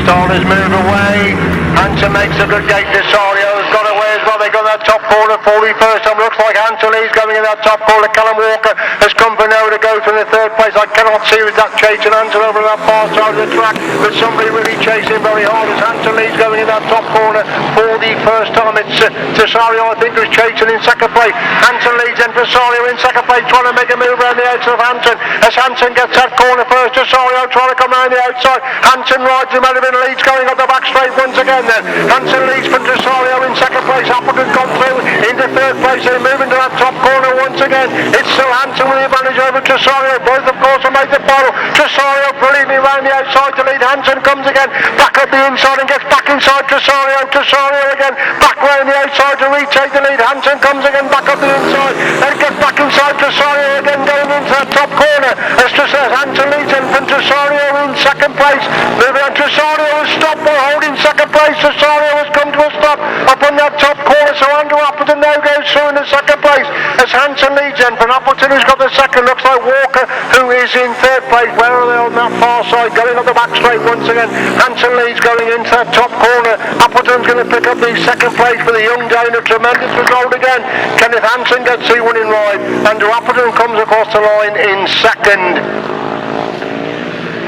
S2: Starters move away. Hansen makes a good gate. Tresarrieu's got away as well. They got that top corner. 41st time looks like Hansen Lee's going in that top corner. Callum Walker has come for now to go from the third place. I cannot see with that chasing Hansen over on that far side of the track, but somebody really chasing very hard as Hansen Lee's going in that top corner for the first time. It's Tresarrieu, I think, who's chasing in second place. Hansen leads and Tresarrieu in second place, trying to make a move around the outside of Hansen. As Hansen gets that corner first, Tresarrieu trying to come around the outside. Hansen rides him out of it, leads going up the back straight once again then. Hansen leads from Tresarrieu in second place. Appleton gone through into third place. They move into that top corner once again. It's still Hansen with the advantage over Tresarrieu. Both, of course, will make the final. Tresarrieu brilliantly round the outside to lead. Hansen comes again, back up the inside and gets back inside Tresarrieu. Tresarrieu again, back round the outside to retake the lead. Hansen comes again, back up the inside, then gets back inside Tresarrieu again, going into that top corner. As Hansen leads in from Tresarrieu in second place. Moving on, Tresarrieu has stopped for holding second place. Tresarrieu has come to a stop up on that top corner, so Andrew Appleton now goes through in the second place. As Hansen leads in from Appleton, who's got the second. Looks like Walker, who is in third place. Where are they on that far side? Going up the back straight once again. Hansen leads going into that top corner. Appleton's going to pick up the second place for the young Dane. A tremendous result again. Kenneth Hansen gets the winning ride. Andrew Appleton comes across the line in second.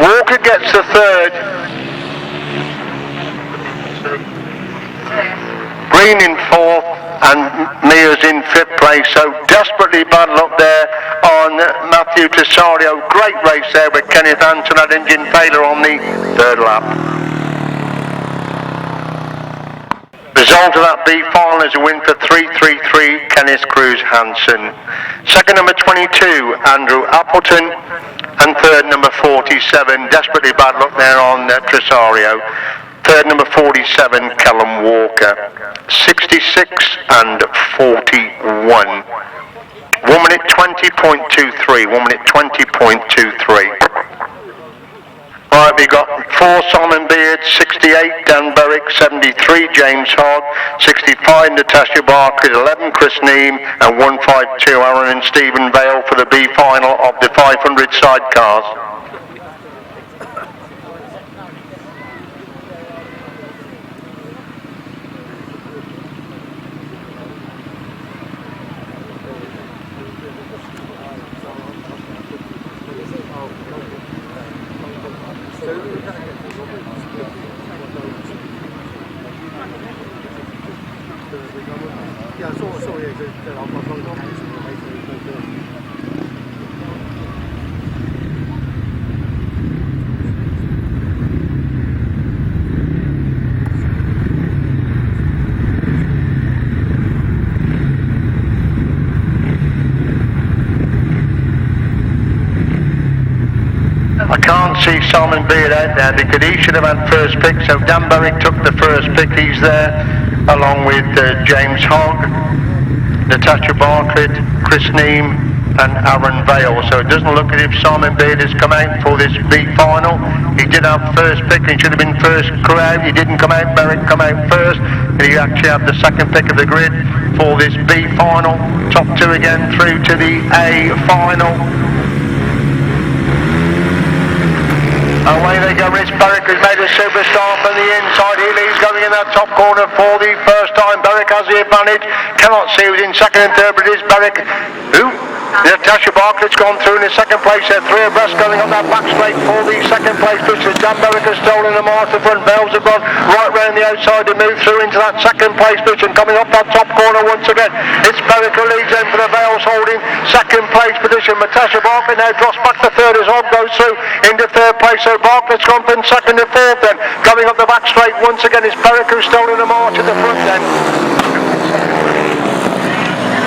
S2: Walker gets the third. Green in fourth and Mears in fifth place. So desperately bad luck there on Mathieu Tresarrieu. Great race there, but Kenneth Hansen had engine failure on the third lap. Result of that B final is a win for 333 Kenneth Kruse Hansen. Second number 22 Andrew Appleton, and third number 47, desperately bad luck there on Tresarrieu. Third number 47 Callum Walker. 66 and 41. 1 minute 20.23. 1 minute 20.23. Right, we got 4 Simon Beard, 68 Dan Berwick, 73 James Hogg, 65 Natasha Barker, 11 Chris Neame, and 152 Aaron and Stephen Vale for the B final of the 500 sidecars.
S3: Yeah, I saw here that I've got
S2: I can't see Simon Beard out there because he should have had first pick, so Dan Berwick took the first pick. He's there along with James Hogg, Natasha Bartlett, Chris Neame and Aaron Vale. So it doesn't look as if Simon Beard has come out for this B final. He did have first pick, he should have been first crew out. He didn't come out, Berwick come out first. He actually had the second pick of the grid for this B final. Top two again through to the A final. Away they go, Rich Berwick has made a superstar from the inside. He's going in that top corner for the first time. Berwick has the advantage. Cannot see who's in second and third, but it is Berwick. Who? Natasha Bartlett's gone through in the second place. There are 3 abreast going on that back straight for the second place. Because Dan Berwick has stolen the mark. The front bells have gone right round the outside to move through into that second place position. Coming up that top corner once again. It's Berwick who leads in for the Vales, holding second place position. Natasha Bartlett now drops back to third as Hogg goes through into third place. So Bartlett's gone from second to fourth then. Coming up the back straight once again. It's Berwick who's stolen the march at the front then.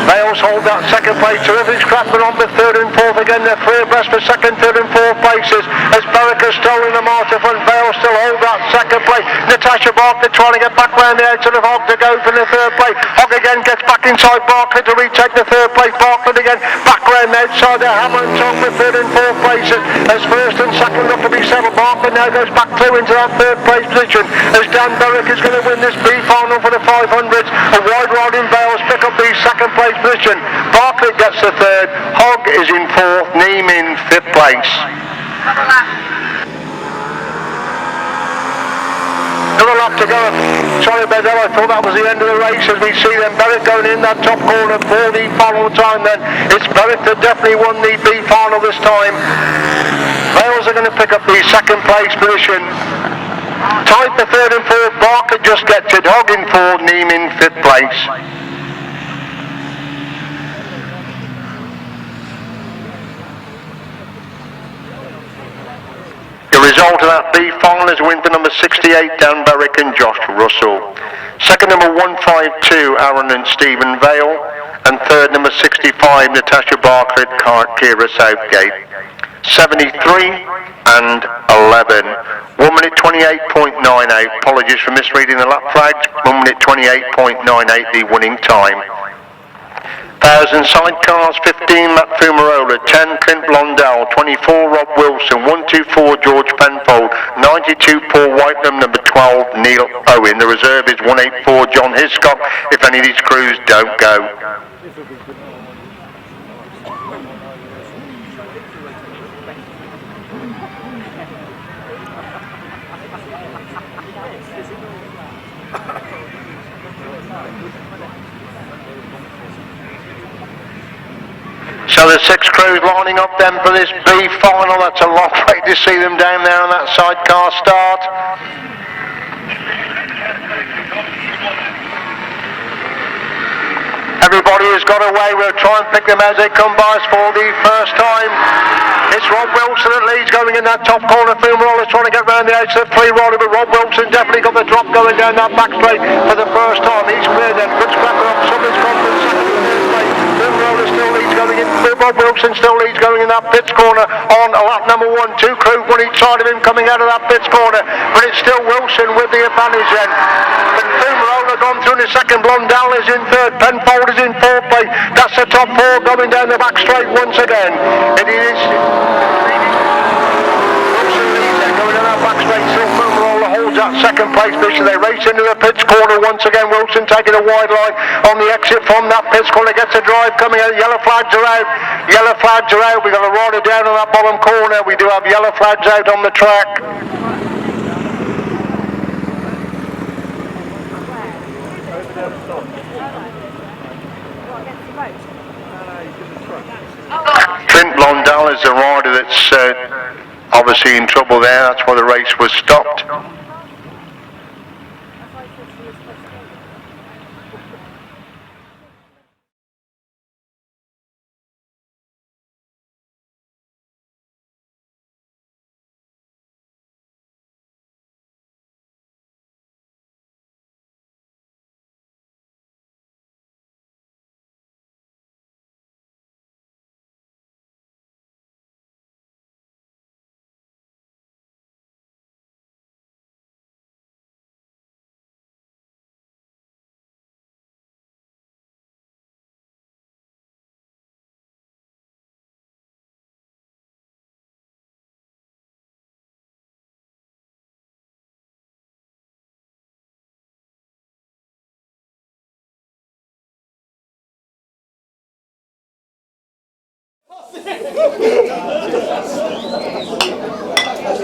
S2: Wales hold that second place. Terrific scrapping on the third and fourth again. They're three abreast for second, third and fourth places. As Berwick has stolen the march to front, Wales still hold that second place. Natasha Barker trying to get back round the edge of the Hog to go for the third place. Hog again gets back inside Barker to retake the third place. Barker again back round the outside there. Hammer and Tom for third and fourth places. As first and second look to be settled. Barker now goes back through into that third place position. As Dan Berwick is going to win this B final for the 500s. A wide riding Wales pick up the second place position. Barker gets the third. Hogg is in fourth. Neem in fifth place. Another lap to go. Sorry about that, I thought that was the end of the race as we see them. Berwick going in that top corner for the final time then. It's Berwick that definitely won the B final this time. Wales are going to pick up the second place position. Tied for third and fourth. Barker just gets it. Hogg in fourth. Neem in fifth place. The result of that B final is win for number 68, Dan Berwick and Josh Russell. Second number 152, Aaron and Stephen Vale. And third number 65, Natasha Barker at Kira Southgate. 73 and 11. 1 minute 28.98. Apologies for misreading the lap flags. 1 minute 28.98 the winning time. 1,000 Sidecars, 15 Matt Fumarola, 10 Clint Blondell, 24 Rob Wilson, 124 George Penfold, 92 Paul Whiteman, number 12 Neil Owen. The reserve is 184 John Hiscock if any of these crews don't go. So the 6 crews lining up then for this B final. That's a long way to see them down there on that sidecar start. Everybody has got away. We'll try and pick them as they come by us for the first time. It's Rob Wilson that leads going in that top corner. Fumarola trying to get round the edge of the 3 rider, but Rob Wilson definitely got the drop going down that back straight for the first time. He's clear then. Good scrapper up. Somebody's confidence. Fumarola still leads going in. Rob Wilson still leads going in that pits corner on lap number 1. 2 crews, one each side of him coming out of that pits corner, but it's still Wilson with the advantage then. And Fumarola gone through in the second. Blondell is in third. Penfold is in fourth place. That's the top 4 going down the back straight once again. It is Wilson leads there going down that back straight. Still Fumarola holds that second place position. They race into the pits corner once again. Wilson taking a wide line on the exit from that pits corner. Gets a drive coming out. Yellow flags are out. Yellow flags are out. We've got a rider down on that bottom corner. We do have yellow flags out on the track. Clint Blondell is the rider that's obviously in trouble there. That's why the race was stopped.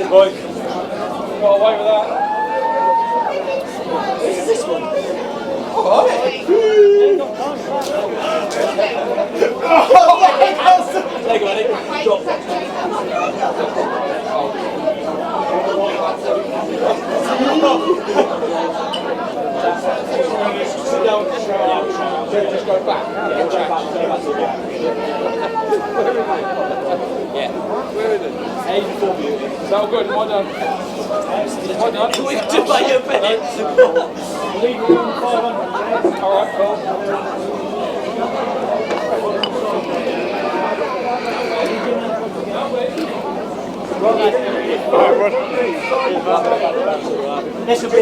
S3: Boys, got away with that. This is this one. Oh, there you go, Eddie. Drop. Just go back. Yeah. Where is it? 84 beauty. Is that all good? Well done. Well done. We do like your minutes. Alright, cool. This will be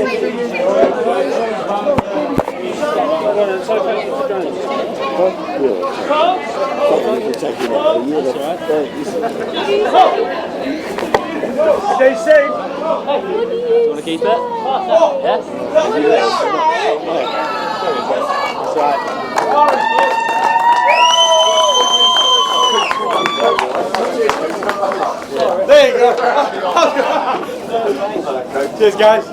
S3: DC. You want to keep it? Yes? That's right. There you go. Cheers, guys.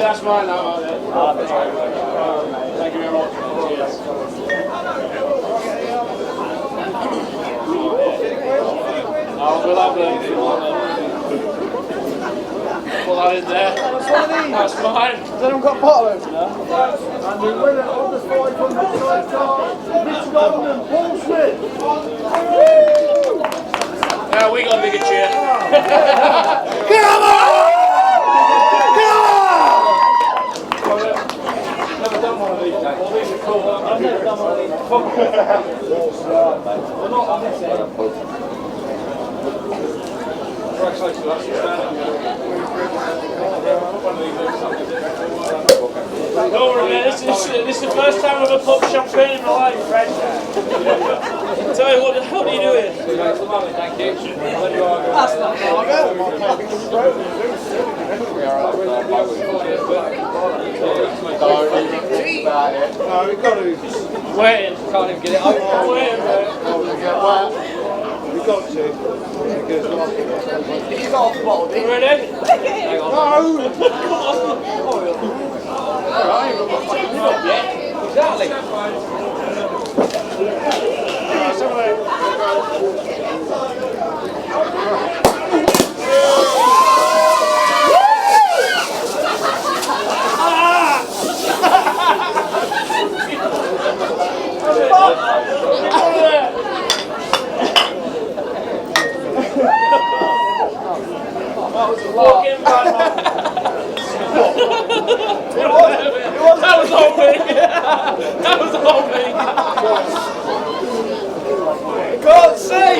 S3: That's mine now. Thank you very much. Cheers. We'll have put that in there. That's mine. Has anyone got bottles? No. And the winner of the 500 sidecar, Mitch Golden and Paul Smith. Yeah, we got a bigger cheer. Come on! Never done one of these, Jack. Well, these are cool. I've never done one of these. They're not on this end. Congratulations, that's don't worry, man. This is the first time I've ever popped champagne in my life, Fred. Tell me, what the hell are you doing? Thank you. That's not cargo. No, we've got to. Waiting. Can't even get it open. Waiting, man. We've got to. You got off the bottle, didn't you? Ready? Hang on. No! Alright, not yet. Exactly. Walking by That was all me. That was all me. Can't see.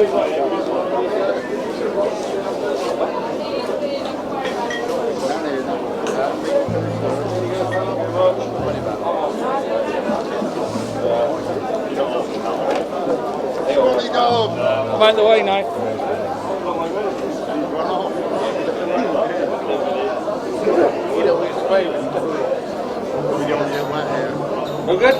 S3: I'm out the way now. All good?